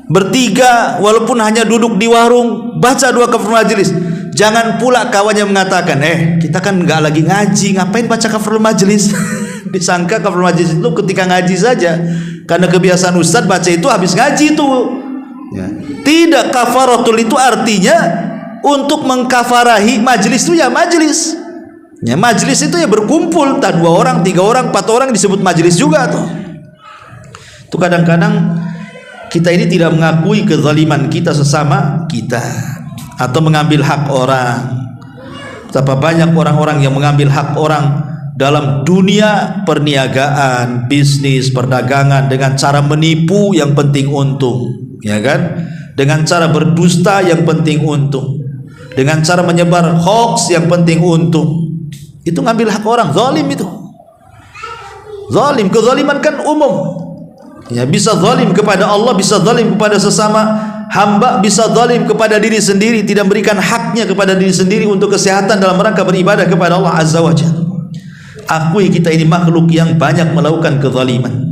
bertiga walaupun hanya duduk di warung baca doa kafaratul majlis. Jangan pula kawannya mengatakan, kita kan nggak lagi ngaji, ngapain baca kafaratul majlis? Disangka kafaratul majlis itu ketika ngaji saja. Karena kebiasaan ustadz baca itu habis ngaji itu. Ya. Tidak, kafaratul itu artinya untuk mengkafarahi majlis itu ya majlis. Ya majlis itu ya berkumpul, tak 2 orang, 3 orang, 4 orang disebut majlis juga tuh. Itu kadang-kadang kita ini tidak mengakui kezaliman kita sesama kita, atau mengambil hak orang. Betapa banyak orang-orang yang mengambil hak orang dalam dunia perniagaan, bisnis, perdagangan dengan cara menipu yang penting untung, ya kan? Dengan cara berdusta yang penting untung, dengan cara menyebar hoax yang penting untung. Itu ngambil hak orang, zalim itu. Zalim, kezaliman kan umum. Ya, bisa zalim kepada Allah, bisa zalim kepada sesama hamba, bisa zalim kepada diri sendiri, tidak memberikan haknya kepada diri sendiri untuk kesehatan dalam rangka beribadah kepada Allah Azza wa Jalla. Akui kita ini makhluk yang banyak melakukan kezaliman.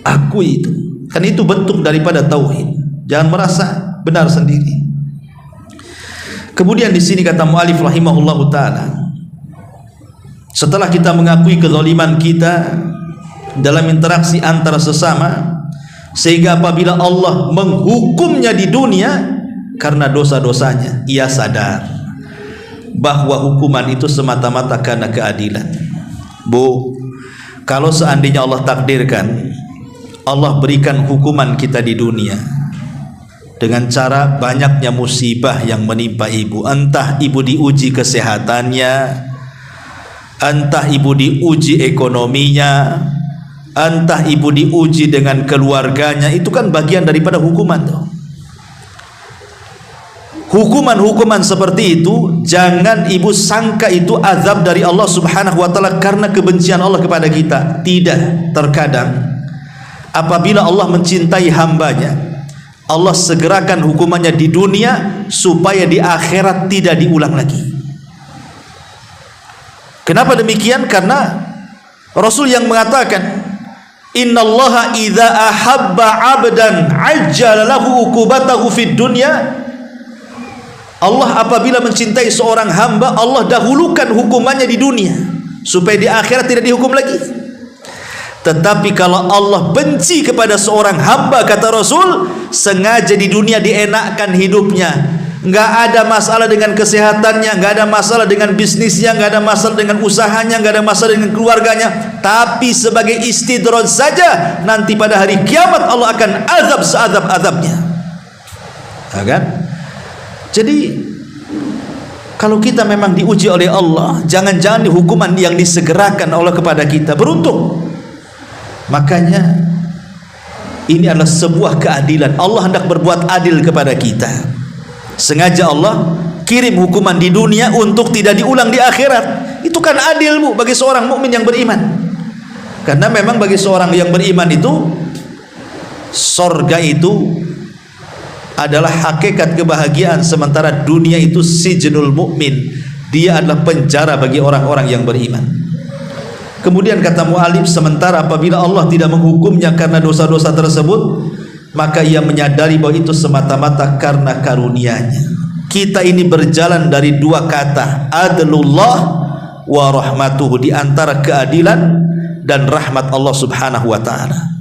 Akui itu. Kan itu bentuk daripada tauhid. Jangan merasa benar sendiri. Kemudian di sini kata mu'alif rahimahullahu taala, setelah kita mengakui kezaliman kita dalam interaksi antara sesama, sehingga apabila Allah menghukumnya di dunia karena dosa-dosanya, ia sadar bahwa hukuman itu semata-mata karena keadilan. Bu, kalau seandainya Allah takdirkan, Allah berikan hukuman kita di dunia dengan cara banyaknya musibah yang menimpa ibu, entah ibu diuji kesehatannya, entah ibu diuji ekonominya, entah ibu diuji dengan keluarganya, itu kan bagian daripada hukuman tuh. Hukuman-hukuman seperti itu jangan ibu sangka itu azab dari Allah Subhanahu wa taala karena kebencian Allah kepada kita. Tidak. Terkadang apabila Allah mencintai hambanya, Allah segerakan hukumannya di dunia supaya di akhirat tidak diulang lagi. Kenapa demikian? Karena Rasul yang mengatakan, innallaha idza ahabba 'abdan 'ajjala lahu 'uqubatahu fid dunya. Allah apabila mencintai seorang hamba, Allah dahulukan hukumannya di dunia. supaya di akhirat tidak dihukum lagi. Tetapi kalau Allah benci kepada seorang hamba, kata Rasul, sengaja di dunia dienakkan hidupnya, nggak ada masalah dengan kesehatannya, nggak ada masalah dengan bisnisnya, nggak ada masalah dengan usahanya, nggak ada masalah dengan keluarganya, tapi sebagai istidraj saja, nanti pada hari kiamat Allah akan azab seazab-azabnya. Ya kan? Jadi kalau kita memang diuji oleh Allah, jangan-jangan hukuman yang disegerakan Allah kepada kita, beruntung. Makanya ini adalah sebuah keadilan. Allah hendak berbuat adil kepada kita. Sengaja Allah kirim hukuman di dunia untuk tidak diulang di akhirat. Itu kan adil, Bu, bagi seorang mukmin yang beriman. Karena memang bagi seorang yang beriman itu, sorga itu adalah hakikat kebahagiaan, sementara dunia itu sijnul mukmin. Dia adalah penjara bagi orang-orang yang beriman. Kemudian kata mu'alif, sementara apabila Allah tidak menghukumnya karena dosa-dosa tersebut, maka ia menyadari bahwa itu semata-mata karena karunia-Nya. Kita ini berjalan dari dua kata, adlullah wa rahmatuhu, di antara keadilan dan rahmat Allah Subhanahu wa taala.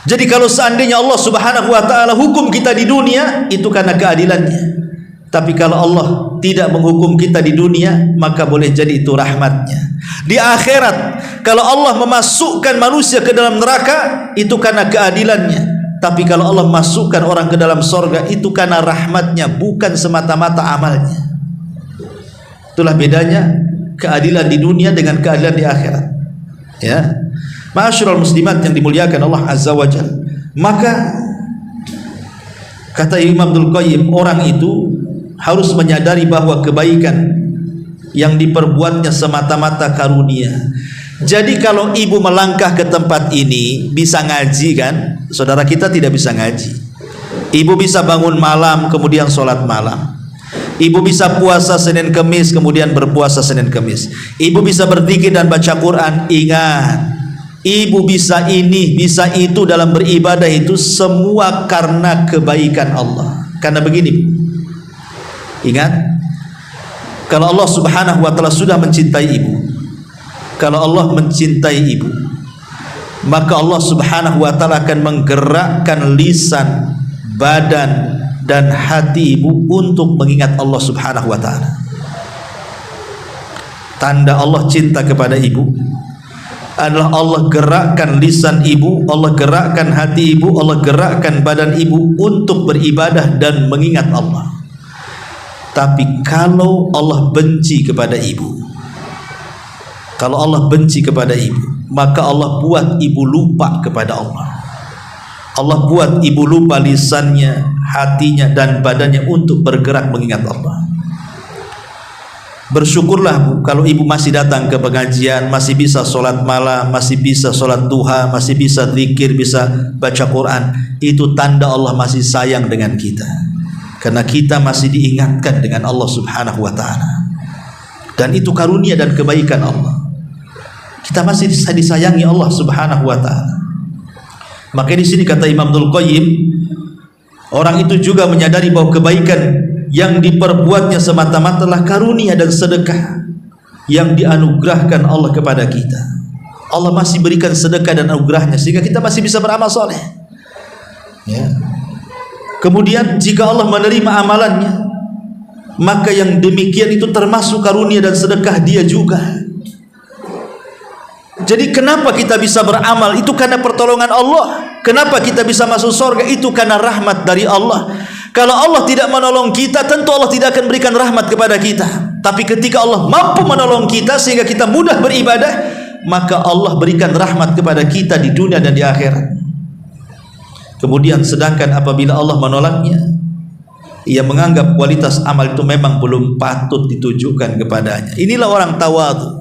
Jadi kalau seandainya Allah Subhanahu wa taala hukum kita di dunia, itu karena keadilannya. Tapi kalau Allah tidak menghukum kita di dunia, maka boleh jadi itu rahmatnya. Di akhirat, kalau Allah memasukkan manusia ke dalam neraka, itu karena keadilannya. Tapi kalau Allah masukkan orang ke dalam sorga, itu karena rahmatnya, bukan semata-mata amalnya. Itulah bedanya keadilan di dunia dengan keadilan di akhirat. Ya, ma'asyiral muslimat yang dimuliakan Allah Azza wa Jalla. Maka kata Imam Ibnul Qayyim, orang itu harus menyadari bahwa kebaikan yang diperbuatnya semata-mata karunia. Jadi kalau ibu melangkah ke tempat ini bisa ngaji kan? Saudara kita tidak bisa ngaji. Ibu bisa bangun malam kemudian sholat malam. Ibu bisa puasa Senin Kemis kemudian berpuasa Senin Kemis. Ibu bisa berzikir dan baca Quran. Ingat, ibu bisa ini, bisa itu dalam beribadah, itu semua karena kebaikan Allah. Karena begini, ingat, kalau Allah Subhanahu wa taala sudah mencintai ibu, kalau Allah mencintai ibu, maka Allah Subhanahu wa taala akan menggerakkan lisan, badan dan hati ibu untuk mengingat Allah Subhanahu wa taala. Tanda Allah cinta kepada ibu adalah Allah gerakkan lisan ibu, Allah gerakkan hati ibu, Allah gerakkan badan ibu untuk beribadah dan mengingat Allah. Tapi kalau Allah benci kepada ibu, kalau Allah benci kepada ibu, maka Allah buat ibu lupa kepada Allah. Allah buat ibu lupa lisannya, hatinya dan badannya untuk bergerak mengingat Allah. Bersyukurlah, Bu, kalau ibu masih datang ke pengajian, masih bisa sholat malam, masih bisa sholat duha, masih bisa zikir, bisa baca Quran. Itu tanda Allah masih sayang dengan kita, karena kita masih diingatkan dengan Allah Subhanahu wa taala. Dan itu karunia dan kebaikan Allah. Kita masih disayangi Allah Subhanahu wa taala. Maka di sini kata Imam Ibnul Qayyim, orang itu juga menyadari bahwa kebaikan yang diperbuatnya semata-mata adalah karunia dan sedekah yang dianugerahkan Allah kepada kita. Allah masih berikan sedekah dan anugerahnya sehingga kita masih bisa beramal soleh. Ya. Kemudian jika Allah menerima amalannya, maka yang demikian itu termasuk karunia dan sedekah dia juga. Jadi kenapa kita bisa beramal? Itu karena pertolongan Allah. Kenapa kita bisa masuk surga? Itu karena rahmat dari Allah. Kalau Allah tidak menolong kita, tentu Allah tidak akan berikan rahmat kepada kita. Tapi ketika Allah mampu menolong kita sehingga kita mudah beribadah, maka Allah berikan rahmat kepada kita di dunia dan di akhirat. Kemudian sedangkan apabila Allah menolaknya, ia menganggap kualitas amal itu memang belum patut ditujukan kepadanya. Inilah orang tawadhu.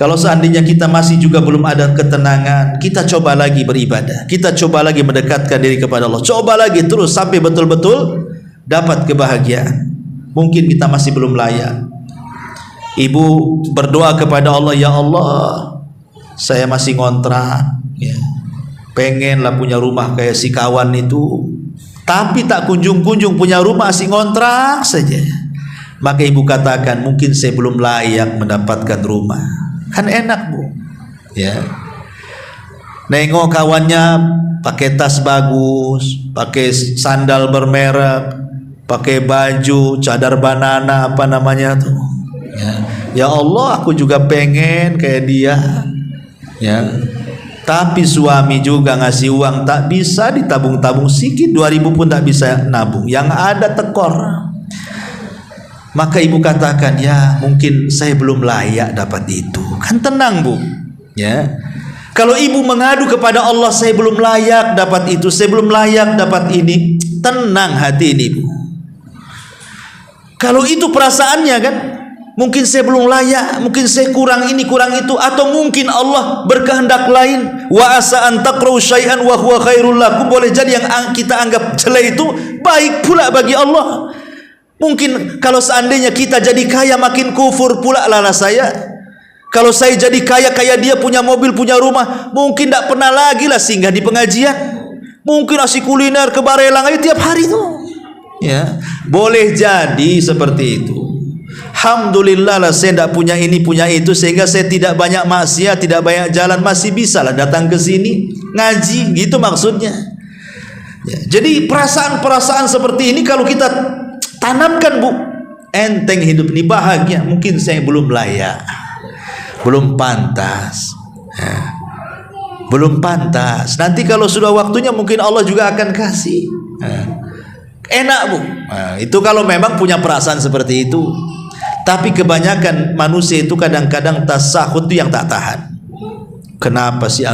Kalau seandainya kita masih juga belum ada ketenangan, kita coba lagi beribadah, kita coba lagi mendekatkan diri kepada Allah, coba lagi terus sampai betul-betul dapat kebahagiaan. Mungkin kita masih belum layak. Ibu berdoa kepada Allah, ya Allah, saya masih ngontrak, ya. Pengenlah punya rumah kayak si kawan itu, tapi tak kunjung-kunjung punya rumah, masih ngontrak saja. Maka ibu katakan, mungkin saya belum layak mendapatkan rumah. Kan enak bu, ya. Nengok kawannya pakai tas bagus, pakai sandal bermerek, pakai baju, cadar banana, apa namanya tuh. Ya Allah, aku juga pengen kayak dia. Ya. Tapi suami juga ngasih uang tak bisa ditabung-tabung, sedikit 2.000 pun tak bisa nabung. Yang ada tekor. Maka ibu katakan, ya mungkin saya belum layak dapat itu. Kan tenang bu, ya. Kalau ibu mengadu kepada Allah, saya belum layak dapat itu, saya belum layak dapat ini, tenang hati ini bu. Kalau itu perasaannya kan, mungkin saya belum layak, mungkin saya kurang ini kurang itu, atau mungkin Allah berkehendak lain. Wa asa an taqra'u syai'an wa huwa khairul lakum, boleh jadi yang kita anggap jelek itu baik pula bagi Allah. Mungkin kalau seandainya kita jadi kaya, makin kufur pula lala saya. Kalau saya jadi kaya kayak dia, punya mobil, punya rumah, mungkin tak pernah lagi lah singgah di pengajian. Mungkin nasi kuliner ke Barelang aja tiap hari tuh. Ya, boleh jadi seperti itu. Alhamdulillah lah saya tidak punya ini punya itu, sehingga saya tidak banyak maksiat, tidak banyak jalan, masih bisa lah datang ke sini ngaji, gitu maksudnya. Ya, jadi perasaan-perasaan seperti ini kalau kita tanamkan bu, enteng hidup ini, bahagia. Mungkin saya belum layak, belum pantas, ya. Belum pantas. Nanti kalau sudah waktunya mungkin Allah juga akan kasih. Ya. Enak bu. Nah, itu kalau memang punya perasaan seperti itu. Tapi kebanyakan manusia itu kadang-kadang tasahud itu yang tak tahan. Kenapa sih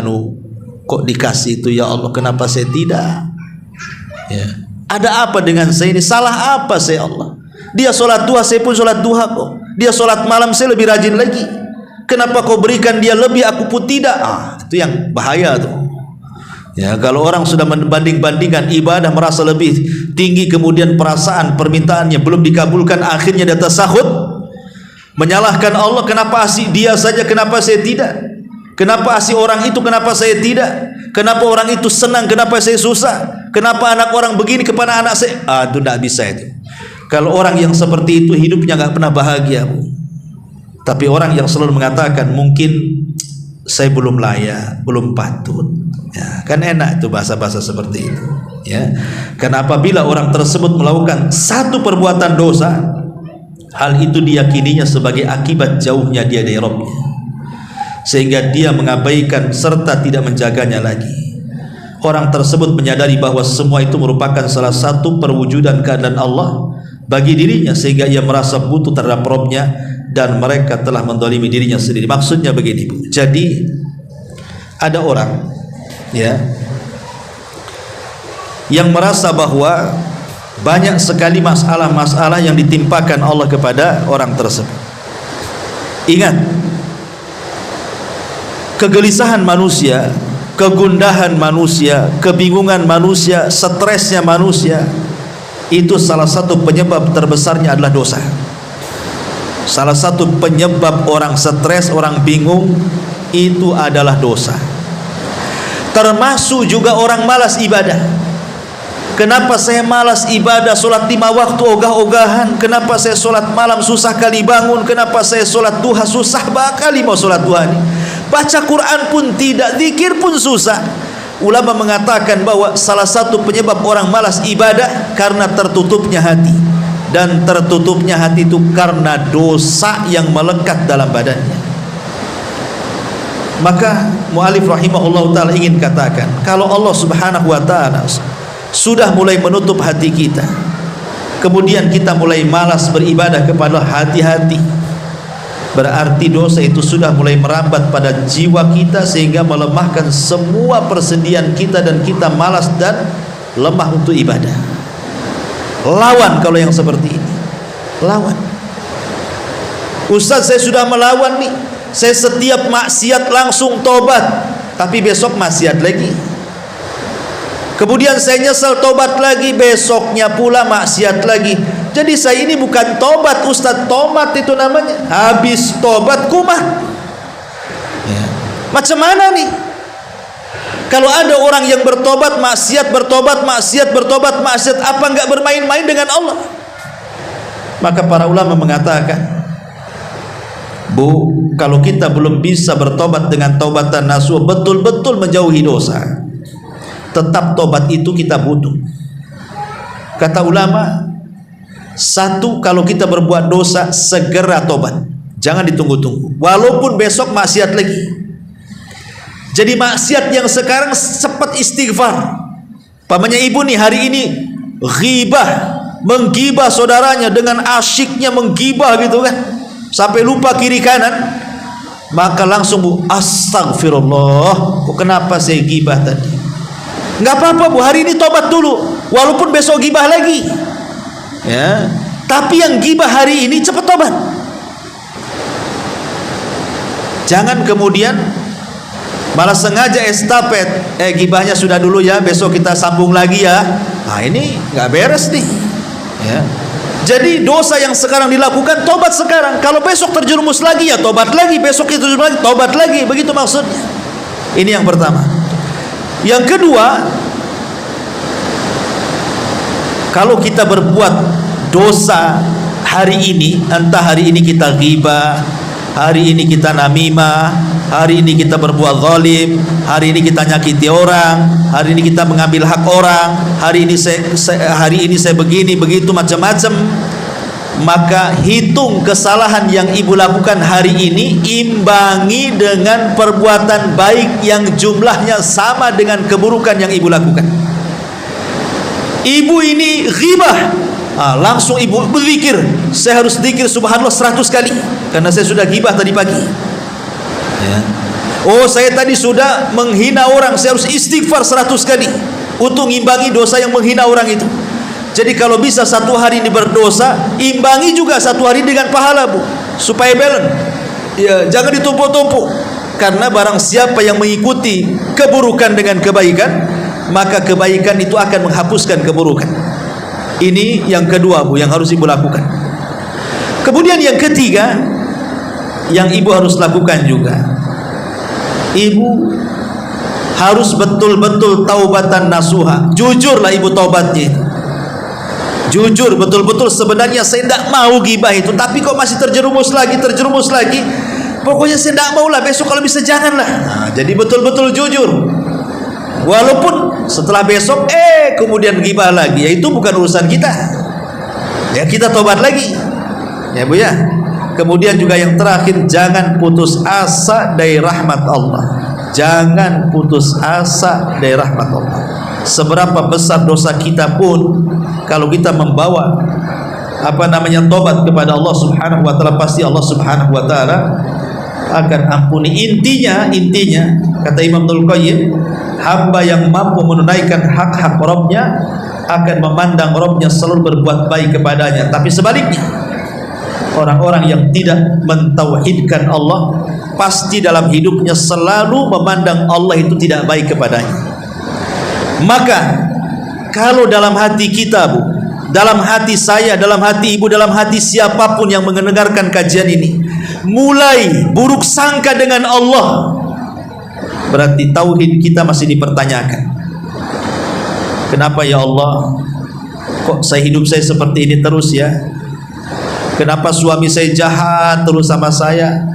kok dikasih itu ya Allah, kenapa saya tidak? Ya. Ada apa dengan saya ini? Salah apa saya Allah? Dia sholat duha, saya pun sholat duha kok. Dia sholat malam, saya lebih rajin lagi. Kenapa kau berikan dia lebih, aku pun tidak? Itu yang bahaya tuh. Ya, kalau orang sudah membanding-bandingkan ibadah, merasa lebih tinggi, kemudian perasaan permintaannya belum dikabulkan, akhirnya dia tasahud, menyalahkan Allah. Kenapa asik dia saja, kenapa saya tidak? Kenapa asik orang itu, kenapa saya tidak? Kenapa orang itu senang, kenapa saya susah? Kenapa anak orang begini kepada anak saya? Itu tidak bisa itu. Kalau orang yang seperti itu hidupnya nggak pernah bahagia bu. Tapi orang yang selalu mengatakan, mungkin saya belum layak, belum patut, ya, kan enak itu bahasa-bahasa seperti itu, ya. Karena apabila orang tersebut melakukan satu perbuatan dosa, hal itu diyakininya sebagai akibat jauhnya dia dari Rabbnya, sehingga dia mengabaikan serta tidak menjaganya lagi. Orang tersebut menyadari bahwa semua itu merupakan salah satu perwujudan keadaan Allah bagi dirinya, sehingga ia merasa butuh terhadap Rabbnya, dan mereka telah mendolimi dirinya sendiri. Maksudnya begini bu, jadi ada orang, ya, yang merasa bahwa banyak sekali masalah-masalah yang ditimpakan Allah kepada orang tersebut. Ingat, kegelisahan manusia, kegundahan manusia, kebingungan manusia, stresnya manusia, itu salah satu penyebab terbesarnya adalah dosa. Salah satu penyebab orang stres, orang bingung, itu adalah dosa. Termasuk juga orang malas ibadah. Kenapa saya malas ibadah, sholat 5 waktu ogah-ogahan? Kenapa saya sholat malam susah kali bangun? Kenapa saya sholat duha susah kali mau sholat duha ini? Baca Quran pun tidak, zikir pun susah. Ulama mengatakan bahwa salah satu penyebab orang malas ibadah karena tertutupnya hati. Dan tertutupnya hati itu karena dosa yang melekat dalam badannya. Maka mu'alif rahimahullah ta'ala ingin katakan, kalau Allah subhanahu wa ta'ala sudah mulai menutup hati kita, kemudian kita mulai malas beribadah kepada hati-hati, berarti dosa itu sudah mulai merambat pada jiwa kita, sehingga melemahkan semua persediaan kita, dan kita malas dan lemah untuk ibadah. Lawan kalau yang seperti ini, lawan. Ustaz, saya sudah melawan nih, saya setiap maksiat langsung tobat, tapi besok maksiat lagi. Kemudian saya nyesal, tobat lagi, besoknya pula maksiat lagi. Jadi saya ini bukan tobat Ustaz, tomat itu namanya. Habis tobat kumat, ya. Macam mana nih? Kalau ada orang yang bertobat maksiat, bertobat maksiat, bertobat maksiat, apa enggak bermain-main dengan Allah? Maka para ulama mengatakan, Bu, kalau kita belum bisa bertobat dengan taubatan nasuh, betul-betul menjauhi dosa, tetap tobat itu kita butuh. Kata ulama, satu, kalau kita berbuat dosa, segera tobat, jangan ditunggu-tunggu, walaupun besok maksiat lagi. Jadi maksiat yang sekarang cepat istighfar. Pamannya ibu nih hari ini ghibah, menggibah saudaranya dengan asyiknya menggibah gitu kan, sampai lupa kiri kanan, maka langsung Bu, astagfirullah, kok kenapa saya gibah tadi? Nggak apa-apa Bu, hari ini tobat dulu, walaupun besok gibah lagi, ya. Tapi yang gibah hari ini cepat tobat. Jangan kemudian malah sengaja estafet, gibahnya sudah dulu ya, besok kita sambung lagi ya. Nah ini nggak beres nih, ya. Jadi dosa yang sekarang dilakukan, tobat sekarang. Kalau besok terjerumus lagi ya tobat lagi, besok itu terjerumus lagi, tobat lagi. Begitu maksudnya. Ini yang pertama. Yang kedua, kalau kita berbuat dosa hari ini, entah hari ini kita ghibah, hari ini kita namimah, hari ini kita berbuat zalim, hari ini kita nyakiti orang, hari ini kita mengambil hak orang, hari ini saya begini begitu macam-macam, maka hitung kesalahan yang ibu lakukan hari ini, imbangi dengan perbuatan baik yang jumlahnya sama dengan keburukan yang ibu lakukan. Ibu ini ghibah, langsung ibu berzikir, saya harus zikir subhanallah 100 kali karena saya sudah ghibah tadi pagi, ya. Oh, saya tadi sudah menghina orang, saya harus istighfar 100 kali untuk imbangi dosa yang menghina orang itu. Jadi kalau bisa satu hari ini berdosa, imbangi juga satu hari dengan pahala Bu, supaya balance, ya. Jangan ditumpuk-tumpuk, karena barang siapa yang mengikuti keburukan dengan kebaikan, maka kebaikan itu akan menghapuskan keburukan. Ini yang kedua Bu, yang harus ibu lakukan. Kemudian yang ketiga, yang ibu harus lakukan juga, ibu harus betul-betul taubatan nasuha. Jujurlah ibu taubatnya itu, jujur betul-betul, sebenarnya saya tidak mau gibah itu, tapi kok masih terjerumus lagi, pokoknya saya tidak mau lah, besok kalau bisa janganlah. Nah, jadi betul-betul jujur, walaupun setelah besok kemudian gibah lagi, ya itu bukan urusan kita, ya kita tobat lagi, ya Bu ya. Kemudian juga yang terakhir, jangan putus asa dari rahmat Allah. Jangan putus asa dari rahmat Allah. Seberapa besar dosa kita pun, kalau kita membawa tobat kepada Allah Subhanahu wa taala, pasti Allah Subhanahu wa taala akan ampuni. Intinya kata Imam Ibnul Qayyim, hamba yang mampu menunaikan hak-hak Rabbnya akan memandang Rabbnya selalu berbuat baik kepadanya. Tapi sebaliknya, orang-orang yang tidak mentauhidkan Allah, pasti dalam hidupnya selalu memandang Allah itu tidak baik kepadanya. Maka kalau dalam hati kita Bu, dalam hati saya, dalam hati ibu, dalam hati siapapun yang mendengarkan kajian ini, mulai buruk sangka dengan Allah, berarti tauhid kita masih dipertanyakan. Kenapa ya Allah, kok hidup saya seperti ini terus ya? Kenapa suami saya jahat terus sama saya?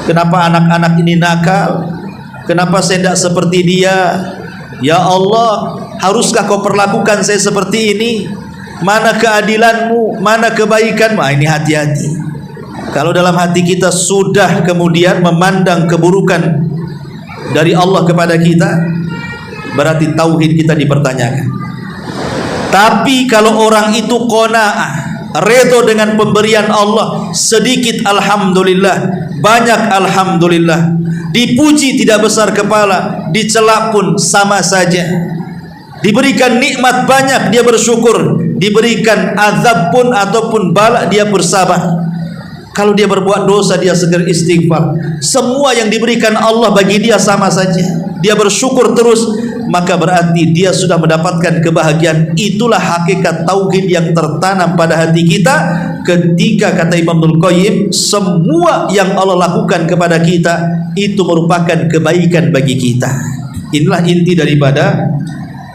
Kenapa anak-anak ini nakal? Kenapa saya tidak seperti dia? Ya Allah, haruskah kau perlakukan saya seperti ini? Mana keadilanmu? Mana kebaikanmu? Ini hati-hati. Kalau dalam hati kita sudah kemudian memandang keburukan dari Allah kepada kita, berarti tauhid kita dipertanyakan. Tapi kalau orang itu qanaah, redha dengan pemberian Allah, sedikit alhamdulillah, banyak alhamdulillah, dipuji tidak besar kepala, dicela pun sama saja, diberikan nikmat banyak dia bersyukur, diberikan azab pun ataupun bala dia bersabar. Kalau dia berbuat dosa dia segera istighfar. Semua yang diberikan Allah bagi dia sama saja, dia bersyukur terus, maka berarti dia sudah mendapatkan kebahagiaan. Itulah hakikat tauhid yang tertanam pada hati kita. Ketika kata Imam Ibnul Qayyim, semua yang Allah lakukan kepada kita itu merupakan kebaikan bagi kita. Inilah inti daripada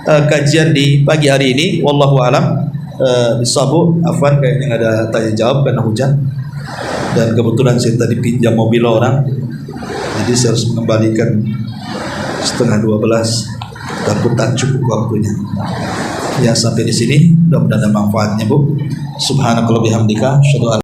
kajian di pagi hari ini. Wallahu a'lam. bisa Bu, Afwan, kayaknya ada tanya jawab karena hujan, dan kebetulan saya tadi pinjam mobil orang, jadi saya harus mengembalikan 11:30, takut tak cukup waktunya. Ya, sampai di sini, mudah-mudahan ada manfaatnya Bu. Subhanakallah bihamdika, asyhadu an